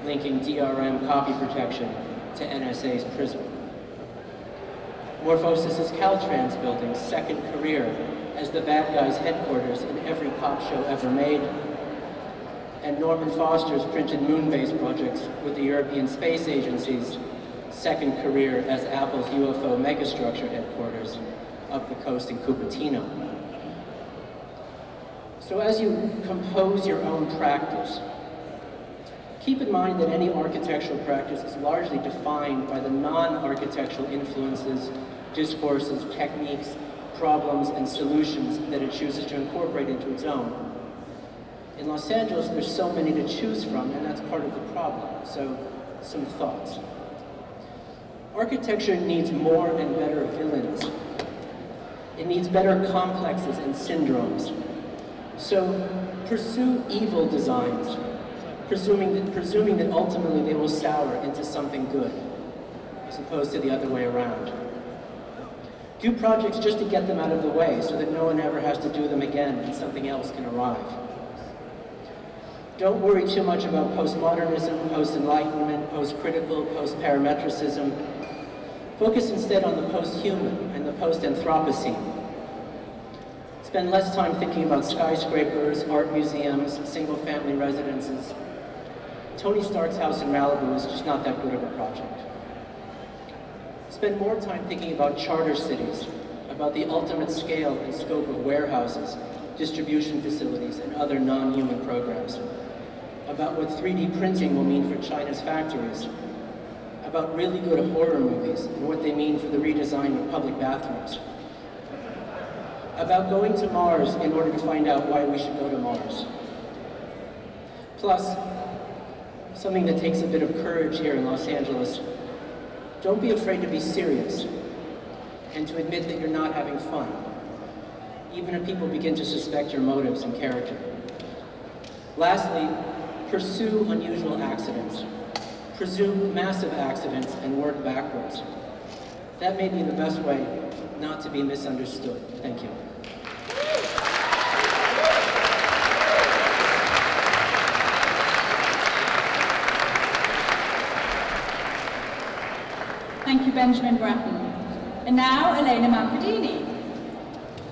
linking DRM copy protection to NSA's PRISM. Morphosis' Caltrans building's second career as the bad guy's headquarters in every cop show ever made, and Norman Foster's printed moon-based projects with the European Space Agency's second career as Apple's UFO megastructure headquarters up the coast in Cupertino. So as you compose your own practice, Keep in mind that any architectural practice is largely defined by the non-architectural influences, discourses, techniques, problems, and solutions that it chooses to incorporate into its own. In Los Angeles, there's so many to choose from, and that's part of the problem. So, some thoughts. Architecture needs more and better villains. It needs better complexes and syndromes. So, pursue evil designs, presuming that ultimately they will sour into something good, as opposed to the other way around. Do projects just to get them out of the way so that no one ever has to do them again and something else can arrive. Don't worry too much about postmodernism, post-enlightenment, post-critical, post-parametricism. Focus instead on the post-human and the post-Anthropocene. Spend less time thinking about skyscrapers, art museums, single-family residences. Tony Stark's house in Malibu is just not that good of a project. Spend more time thinking about charter cities, about the ultimate scale and scope of warehouses, distribution facilities, and other non-human programs. About what 3D printing will mean for China's factories. About really good horror movies and what they mean for the redesign of public bathrooms. About going to Mars in order to find out why we should go to Mars. Plus, something that takes a bit of courage here in Los Angeles, don't be afraid to be serious and to admit that you're not having fun, even if people begin to suspect your motives and character. Lastly, pursue unusual accidents. Presume massive accidents and work backwards. That may be the best way not to be misunderstood. Thank you. Thank you, Benjamin Bratton. And now, Elena Manferdini.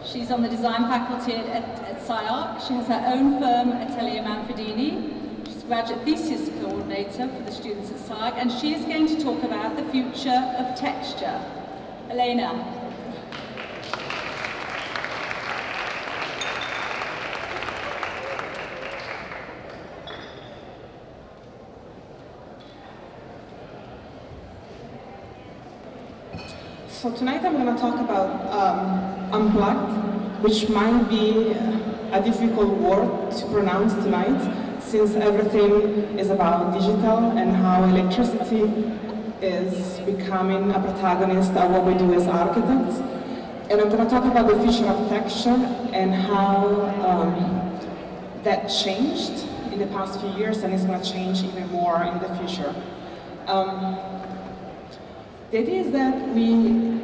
She's on the design faculty at SCI-Arc. She has her own firm, Atelier Manferdini. She's a graduate thesis coordinator for the students at SCI-Arc, and she is going to talk about the future of texture. Elena. So tonight I'm going to talk about unplugged, which might be a difficult word to pronounce tonight, since everything is about digital and how electricity is becoming a protagonist of what we do as architects. And I'm going to talk about the future of texture and how that changed in the past few years and is going to change even more in the future. The idea is that we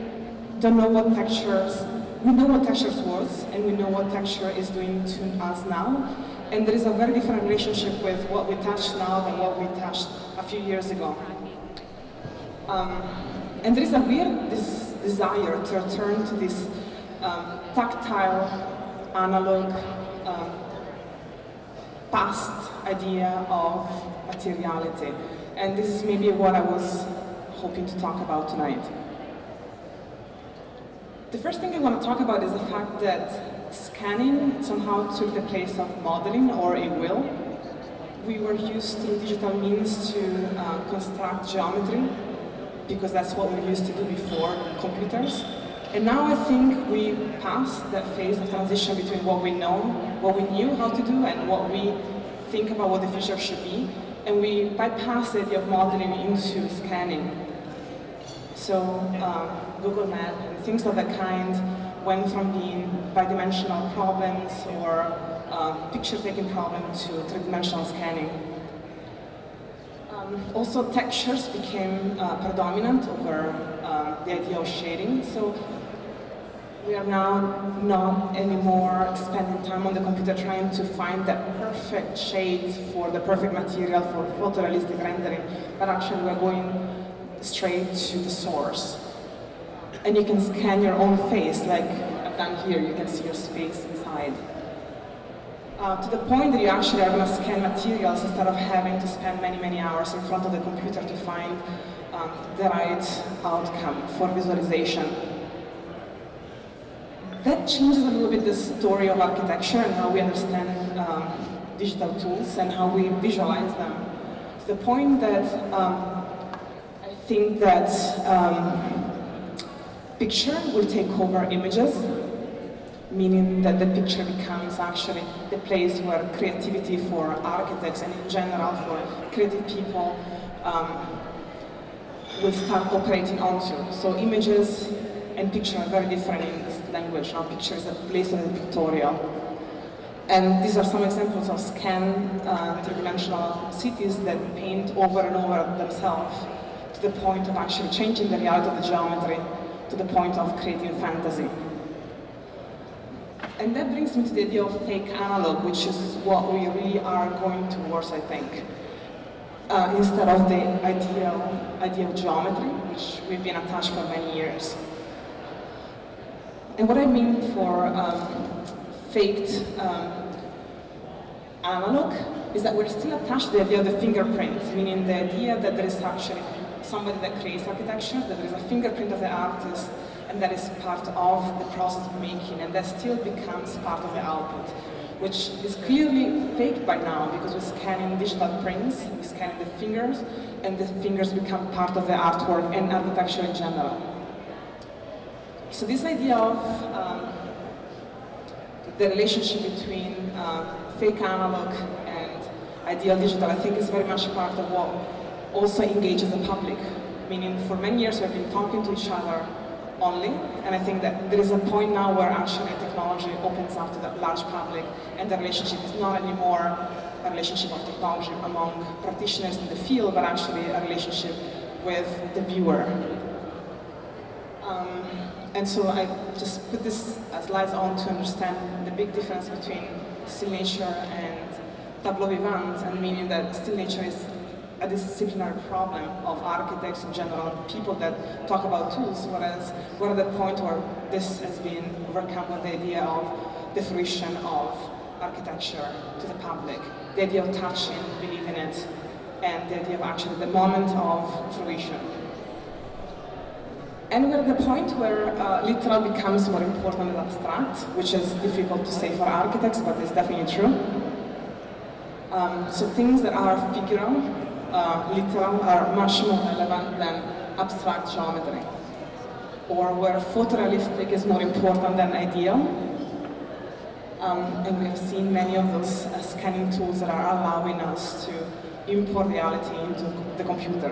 don't know what textures, we know what textures was, and we know what texture is doing to us now, and there is a very different relationship with what we touch now than what we touched a few years ago. And there is a weird desire to return to this tactile, analog, past idea of materiality, and this is maybe what I was hoping to talk about tonight. The first thing I want to talk about is the fact that scanning somehow took the place of modeling, or it will. We were used through digital means to construct geometry, because that's what we used to do before computers. And now I think we passed that phase of transition between what we know, what we knew how to do, and what we think about what the future should be. And we bypassed the idea of modeling into scanning. So Google Maps and things of that kind went from being bidimensional problems or picture-taking problems to three-dimensional scanning. Also, textures became predominant over the idea of shading. So we are now not anymore spending time on the computer trying to find that perfect shade for the perfect material for photorealistic rendering, but actually we're going straight to the source. And you can scan your own face, like I've done here, you can see your face inside. To the point that you actually are going to scan materials instead of having to spend many, many hours in front of the computer to find the right outcome for visualization. That changes a little bit the story of architecture and how we understand digital tools and how we visualize them. to the point that I think that picture will take over images, meaning that the picture becomes actually the place where creativity for architects and in general for creative people will start operating onto. So images and picture are very different in this language. Now picture is a place of the pictorial. And these are some examples of scanned three-dimensional cities that paint over and over themselves to the point of actually changing the reality of the geometry, to the point of creating fantasy. And that brings me to the idea of fake analog, which is what we really are going towards, I think. Instead of the idea of geometry, which we've been attached for many years. And what I mean for faked analog is that we're still attached to the idea of the fingerprint, meaning the idea that there is actually somebody that creates architecture, that there is a fingerprint of the artist, and that is part of the process of making, and that still becomes part of the output, which is clearly faked by now, because we're scanning digital prints, we're scanning the fingers, and the fingers become part of the artwork and architecture in general. So this idea of the relationship between fake analog and ideal digital, I think is very much part of what also engages the public. Meaning for many years we've been talking to each other only, and I think that there is a point now where actually technology opens up to the large public, and the relationship is not anymore a relationship of technology among practitioners in the field, but actually a relationship with the viewer. And so I just put this slides on to understand the big difference between still nature and tableau vivant, and meaning that still nature is a disciplinary problem of architects in general, people that talk about tools, whereas we're at the point where this has been overcome with the idea of the fruition of architecture to the public, the idea of touching, believing it, and the idea of actually the moment of fruition. And we're at the point where literal becomes more important than abstract, which is difficult to say for architects, but it's definitely true. So things that are figural, literal, are much more relevant than abstract geometry. Or where photorealistic is more important than ideal. And we have seen many of those scanning tools that are allowing us to import reality into the computer.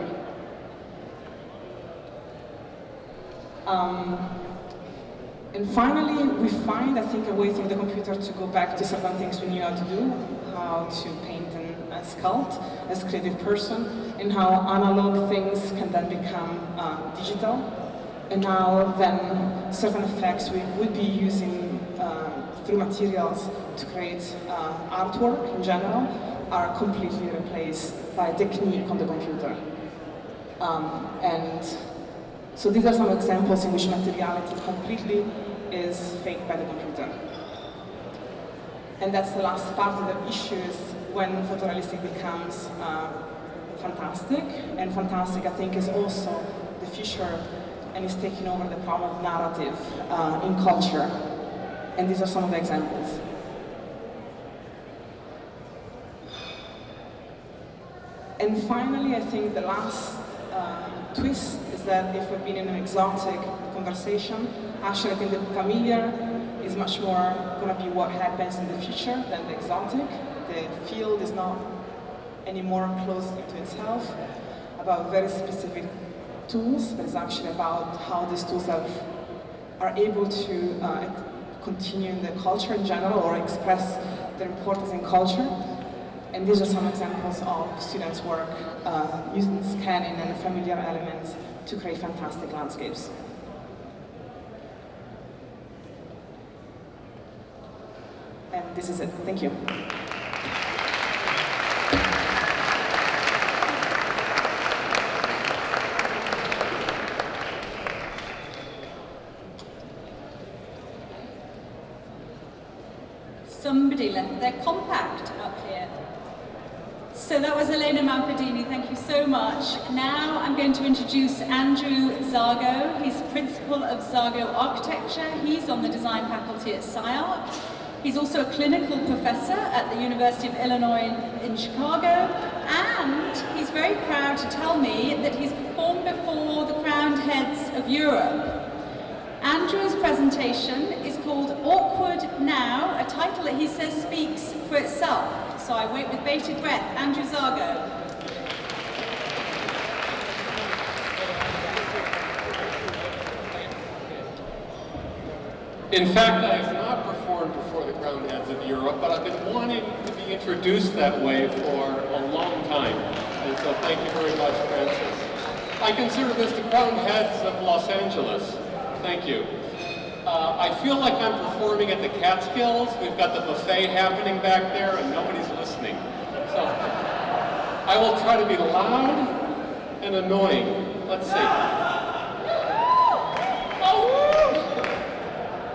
And finally, we find, I think, a way through the computer to go back to certain things we knew how to do, how to paint and sculpt as a creative person, and how analog things can then become digital, and how then certain effects we would be using through materials to create artwork in general are completely replaced by technique on the computer. And so these are some examples in which materiality completely is faked by the computer. And that's the last part of the issue, is when photorealistic becomes fantastic. And fantastic, I think, is also the future, and is taking over the problem of narrative in culture. And these are some of the examples. And finally, I think the last twist is that if we've been in an exotic conversation, actually I think the familiar is much more going to be what happens in the future than the exotic. The field is not anymore closed into itself about very specific tools, but it's actually about how these tools are able to continue in the culture in general, or express their importance in culture. And these are some examples of students' work using scanning and familiar elements to create fantastic landscapes. And this is it. Thank you. Somebody left their compact up here. So that was Elena Manferdini, thank you so much. Now I'm going to introduce Andrew Zago. He's principal of Zago Architecture. He's on the design faculty at SCI-Arc. He's also a clinical professor at the University of Illinois in Chicago, and And he's very proud to tell me that he's performed before the crowned heads of Europe. Andrew's presentation is called Awkward Now, a title that he says speaks for itself. So I wait with bated breath. Andrew Zago. In fact, I have not performed before the crowned heads of Europe, but I've been wanting to be introduced that way for a long time. And so thank you very much, Frances. I consider this the crowned heads of Los Angeles. Thank you. I feel like I'm performing at the Catskills. We've got the buffet happening back there and nobody's listening. So I will try to be loud and annoying. Let's see.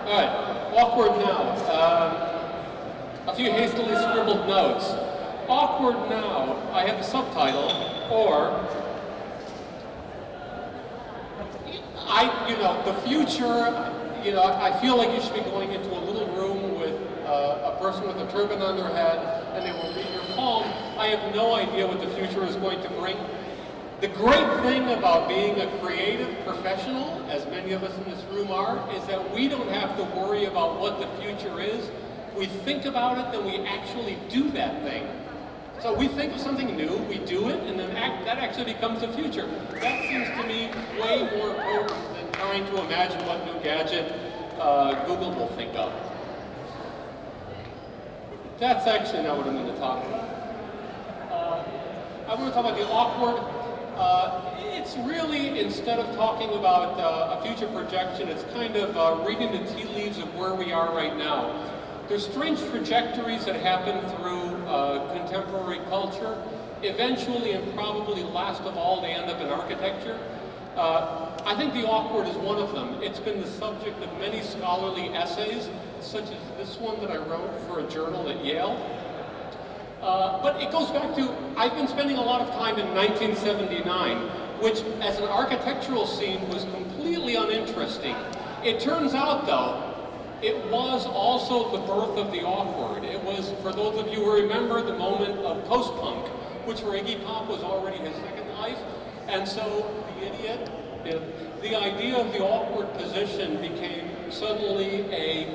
All right, awkward now. A few hastily scribbled notes. Awkward now, I have a subtitle, or the future, I feel like you should be going into a little room with a person with a turban on their head, and they will read your palm. I have no idea what the future is going to bring. The great thing about being a creative professional, as many of us in this room are, is that we don't have to worry about what the future is. We think about it, then we actually do that thing. So we think of something new, we do it, and then that actually becomes the future. That seems to me way more important than trying to imagine what new gadget Google will think of. That's actually not what I'm going to talk about. I want to talk about the awkward. It's really, instead of talking about a future projection, it's kind of reading the tea leaves of where we are right now. There's strange trajectories that happen through contemporary culture. Eventually, and probably last of all, they end up in architecture. I think the awkward is one of them. It's been the subject of many scholarly essays, such as this one that I wrote for a journal at Yale. But it goes back to, I've been spending a lot of time in 1979, which as an architectural scene was completely uninteresting. It turns out though, it was also the birth of the awkward. It was, for those of you who remember, the moment of post-punk, which for Iggy Pop was already his second life. And so the idiot, the idea of the awkward position became suddenly a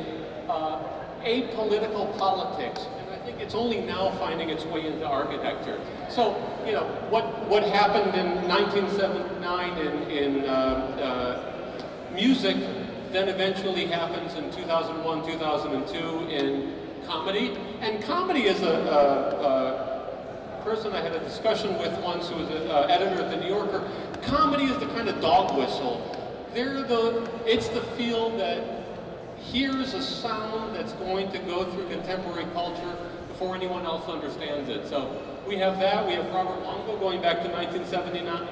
apolitical politics. I think it's only now finding its way into architecture. So, what happened in 1979 in music then eventually happens in 2001, 2002 in comedy. And comedy is a person I had a discussion with once who was an editor at the New Yorker. Comedy is the kind of dog whistle. It's the field that hears a sound that's going to go through contemporary culture before anyone else understands it. So we have that. We have Robert Longo going back to 1979.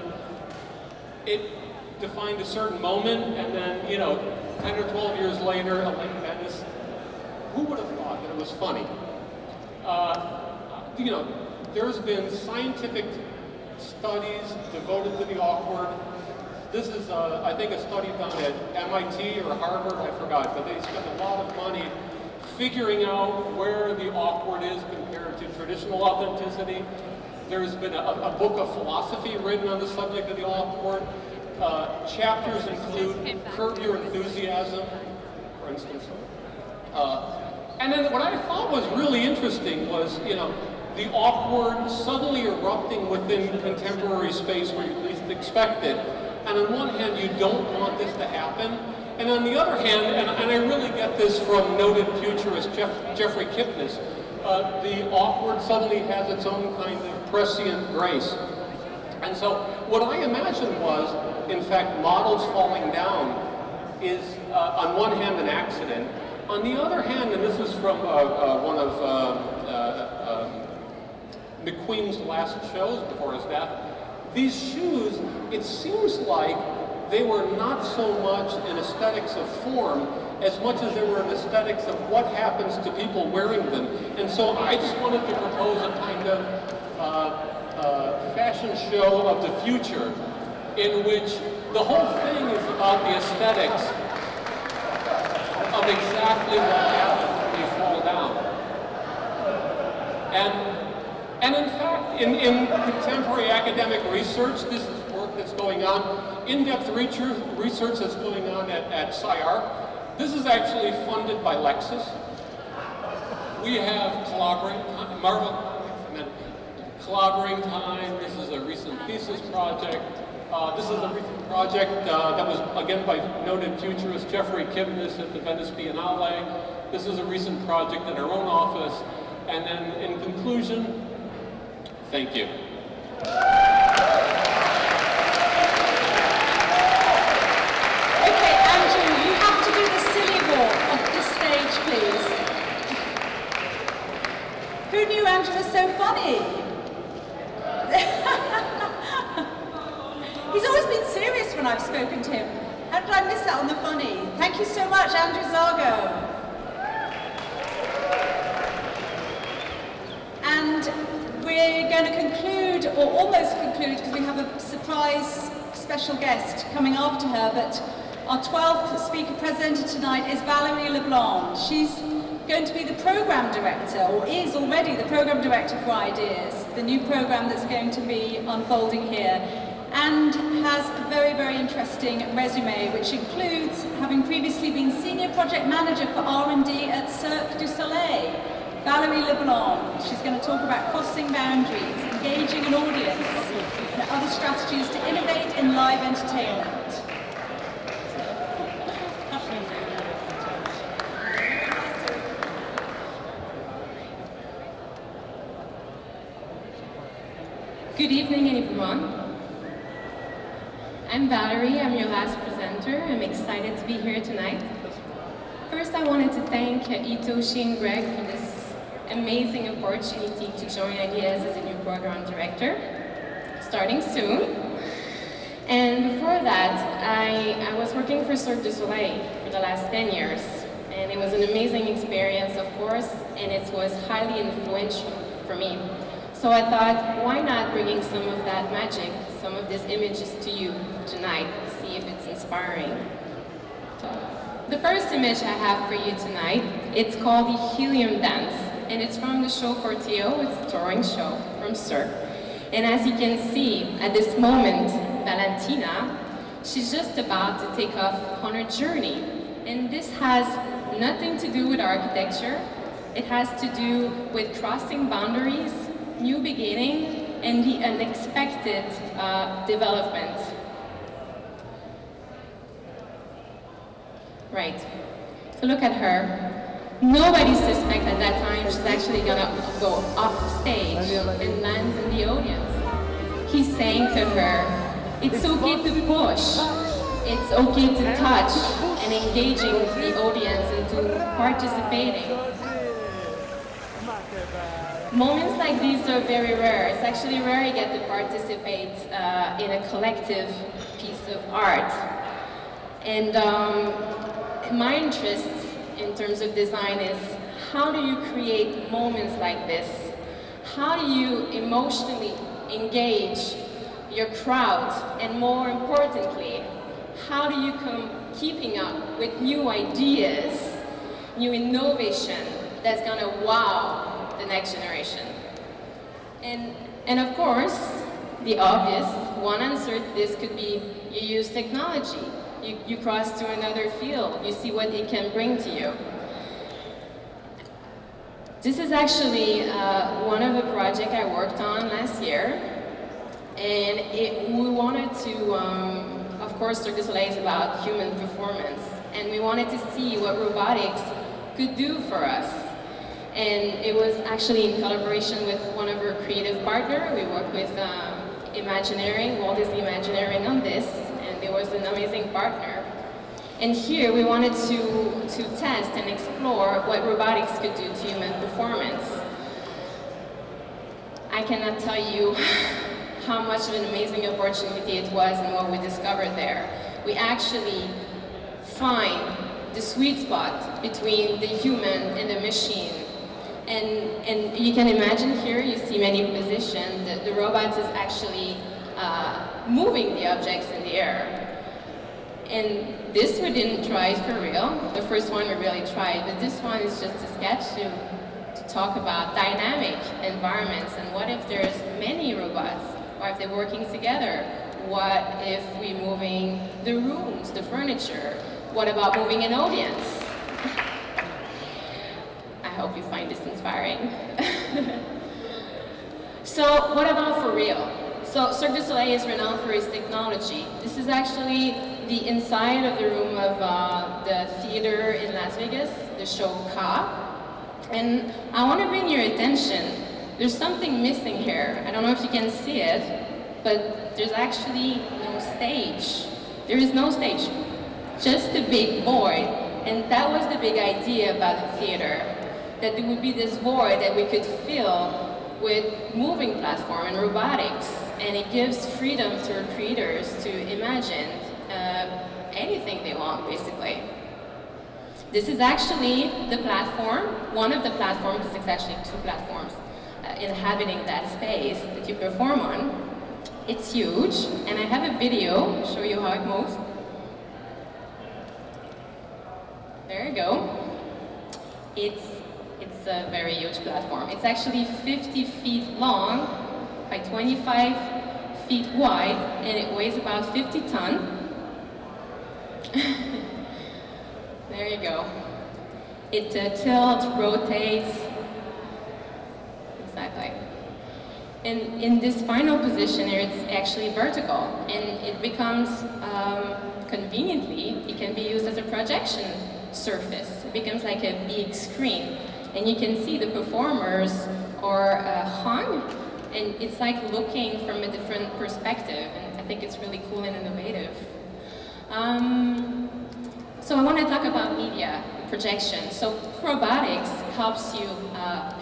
It defined a certain moment, and then, 10 or 12 years later, Elaine Venice. Who would have thought that it was funny? There's been scientific studies devoted to the awkward. This is, I think, a study done at MIT or Harvard, I forgot, but they spent a lot of money figuring out where the awkward is compared to traditional authenticity. There's been a book of philosophy written on the subject of the awkward. Chapters include Curb Your Enthusiasm, for instance. And then what I thought was really interesting was, the awkward suddenly erupting within contemporary space where you least expect it. And on one hand, you don't want this to happen. And on the other hand, and I really get this from noted futurist Jeffrey Kipnis, the awkward suddenly has its own kind of prescient grace. And so what I imagined was, in fact, models falling down is, on one hand, an accident. On the other hand, and this is from one of McQueen's last shows before his death, these shoes, it seems like they were not so much in aesthetics of form as much as they were in aesthetics of what happens to people wearing them. And so I just wanted to propose a kind of fashion show of the future in which the whole thing is about the aesthetics of exactly what happens when you fall down. And in fact, In contemporary academic research, this is work that's going on. In-depth research that's going on at SCI-Arc. This is actually funded by Lexis. We have collaborating time. This is a recent thesis project. This is a recent project that was, again, by noted futurist Jeffrey Kibnis at the Venice Biennale. This is a recent project in our own office. And then, in conclusion, thank you. Okay, Andrew, you have to do the silly walk off the stage, please. Who knew Andrew was so funny? He's always been serious when I've spoken to him. How did I miss out on the funny? Thank you so much, Andrew Zago. And we're going to conclude, or almost conclude, because we have a surprise special guest coming after her, but our 12th speaker presenter tonight is Valerie LeBlanc. She's going to be the program director, or is already the program director for Ideas, the new program that's going to be unfolding here, and has a very, very interesting resume, which includes having previously been senior project manager for R&D at Cirque du Soleil. Valerie LeBlanc, she's going to talk about crossing boundaries, engaging an audience, and other strategies to innovate in live entertainment. Good evening, everyone. I'm Valerie, I'm your last presenter. I'm excited to be here tonight. First, I wanted to thank Hitoshi and Greg for this amazing opportunity to join Ideas as a new program director, starting soon. And before that, I was working for Cirque du Soleil for the last 10 years. And it was an amazing experience, of course, and it was highly influential for me. So I thought, why not bringing some of that magic, some of these images to you tonight, see if it's inspiring. The first image I have for you tonight, it's called the Helium Dance, and it's from the show Corteo. It's a touring show from Cirque. And as you can see, at this moment, Valentina, she's just about to take off on her journey. And this has nothing to do with architecture. It has to do with crossing boundaries, new beginning, and the unexpected development. Right, so look at her. Nobody suspects at that time she's actually gonna go off stage and land in the audience. He's saying to her, it's okay to push, it's okay to touch, and engaging the audience into participating. Moments like these are very rare. It's actually rare you get to participate in a collective piece of art. And my interest in terms of design is, how do you create moments like this? How do you emotionally engage your crowd? And more importantly, how do you come keeping up with new ideas, new innovation that's gonna wow the next generation? And of course, the obvious one answer to this could be, you use technology. You cross to another field, you see what it can bring to you. This is actually one of the projects I worked on last year, and we wanted to, of course, Cirque du Soleil is about human performance, and we wanted to see what robotics could do for us. And it was actually in collaboration with one of our creative partners. We worked with Imagineering, Walt Disney Imagineering on this, and it was an amazing partner. And here we wanted to test and explore what robotics could do to human performance. I cannot tell you how much of an amazing opportunity it was and what we discovered there. We actually find the sweet spot between the human and the machine. And you can imagine here, you see many positions, that the robot is actually moving the objects in the air. And this we didn't try for real. The first one we really tried, but this one is just a sketch to talk about dynamic environments, and what if there's many robots? What if they're working together? What if we're moving the rooms, the furniture? What about moving an audience? I hope you find this inspiring. So what about for real? So Cirque du Soleil is renowned for its technology. This is actually the inside of the room of the theater in Las Vegas, the show Ka. And I want to bring your attention. There's something missing here. I don't know if you can see it, but there's actually no stage. There is no stage, just a big void. And that was the big idea about the theater, that there would be this void that we could fill with moving platform and robotics. And it gives freedom to our creators to imagine anything they want, basically. This is actually the platform, one of the platforms, because it's actually two platforms inhabiting that space that you perform on. It's huge, and I have a video, show you how it moves. There you go. It's a very huge platform. It's actually 50 feet long by 25 feet wide, and it weighs about 50 tons. There you go. It tilts, rotates. Exactly. And in this final position here, it's actually vertical, and it becomes, conveniently, it can be used as a projection surface. It becomes like a big screen, and you can see the performers are hung, and it's like looking from a different perspective, and I think it's really cool and innovative. So I want to talk about media projection. So robotics helps you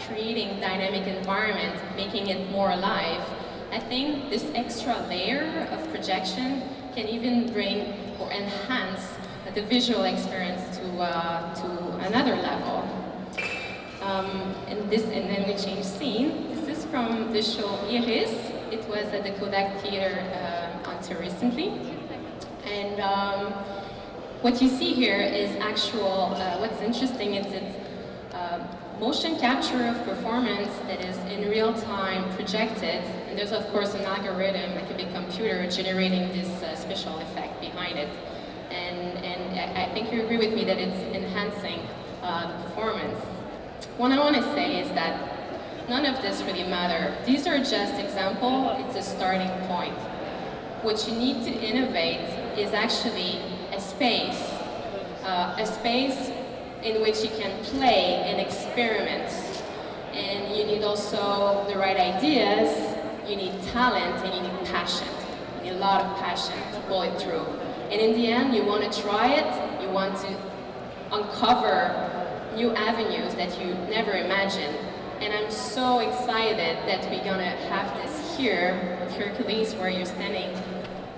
creating dynamic environment, making it more alive. I think this extra layer of projection can even bring or enhance the visual experience to another level. And then we change scene. This is from the show Iris. It was at the Kodak Theater until recently. And what you see here is actual, what's interesting is it's motion capture of performance that is in real time projected. And there's of course an algorithm, like a big computer, generating this special effect behind it. And I think you agree with me that it's enhancing the performance. What I want to say is that none of this really matters. These are just examples, it's a starting point. What you need to innovate is actually a space in which you can play and experiment. And you need also the right ideas, you need talent, and you need passion. You need a lot of passion to pull it through. And in the end, you want to try it, you want to uncover new avenues that you never imagined. And I'm so excited that we're gonna have this here with Hercules, where you're standing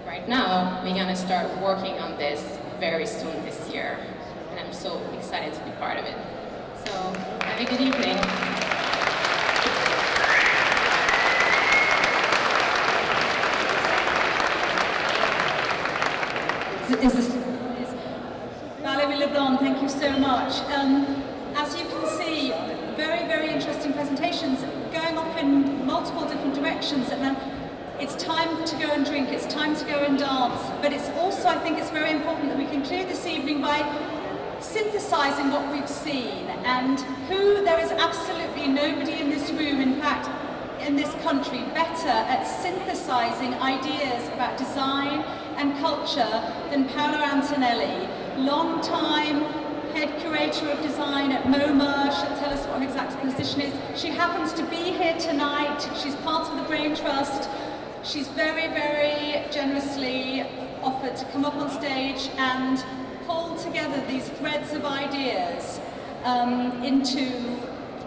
right now. We're gonna start working on this very soon this year. And I'm so excited to be part of it. So, have a good evening. Valerie LeBlanc, thank you so much. As you can see, very, very interesting presentations going off in multiple different directions. And it's time to go and drink, it's time to go and dance. But it's also, I think it's very important that we conclude this evening by synthesizing what we've seen. And there is absolutely nobody in this room, in fact, in this country, better at synthesizing ideas about design and culture than Paola Antonelli, long-time head curator of design at Moeller. She'll tell us what her exact position is. She happens to be here tonight. She's part of the Brain Trust. She's very, very generously offered to come up on stage and pull together these threads of ideas into,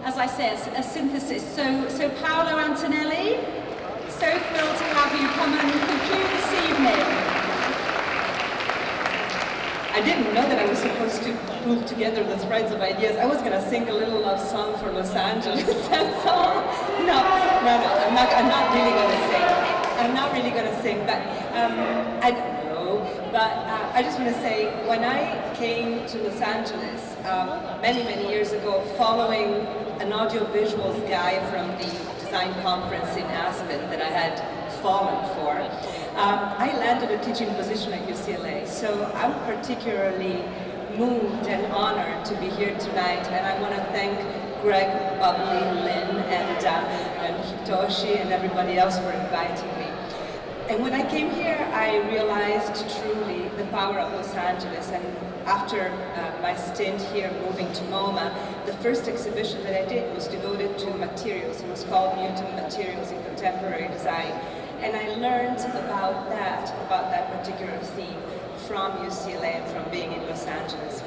as I said, a synthesis. So Paola Antonelli, so thrilled to have you come and conclude this evening. I didn't know that I was supposed to pull together the threads of ideas. I was going to sing a little love song for Los Angeles, that's all. No, I'm not really going to sing. I'm not really going to sing, but I don't know. But I just want to say, when I came to Los Angeles many, many years ago, following an an audiovisuals guy from the design conference in Aspen that I had fallen for. I landed a teaching position at UCLA, so I'm particularly moved and honored to be here tonight, and I want to thank Greg, Bobbye, Lynn, and Hitoshi, and everybody else for inviting me. And when I came here, I realized truly the power of Los Angeles, and after my stint here moving to MoMA, the first exhibition that I did was devoted to materials. It was called Mutant Materials in Contemporary Design. And I learned about that particular theme from UCLA and from being in Los Angeles.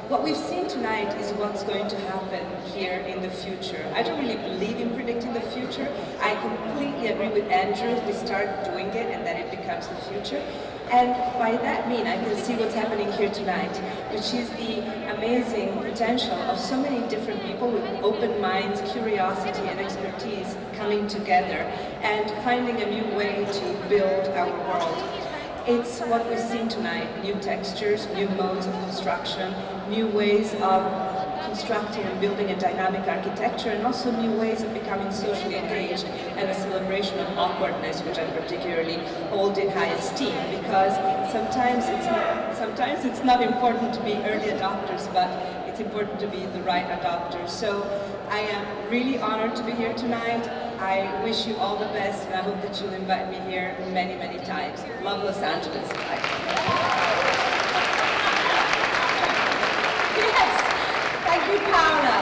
What we've seen tonight is what's going to happen here in the future. I don't really believe in predicting the future. I completely agree with Andrew. We start doing it and then it becomes the future. And by that mean, I can see what's happening here tonight, which is the amazing potential of so many different people with open minds, curiosity, and expertise coming together and finding a new way to build our world. It's what we've seen tonight: new textures, new modes of construction, new ways of constructing and building a dynamic architecture, and also new ways of becoming socially engaged, and a celebration of awkwardness, which I particularly hold in high esteem, because sometimes it's not important to be early adopters, but it's important to be the right adopters. So I am really honored to be here tonight. I wish you all the best, and I hope that you'll invite me here many, many times. Love Los Angeles. Bye. Yes, thank you, Paola.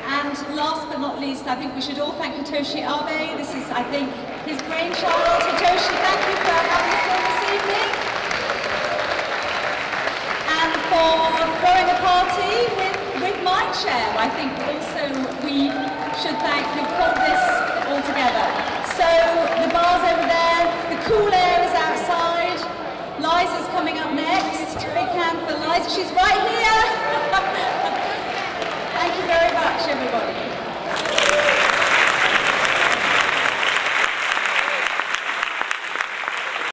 And last but not least, I think we should all thank Hitoshi Abe. This is, I think, his brainchild. Hitoshi, thank you for having us on this evening. And for throwing a party with my chair. I think also we should thank who pulled this all together. So the bar's over there, the cool air is outside, Liza's coming up next. Big hand for Liza, she's right here. Thank you very much, everybody.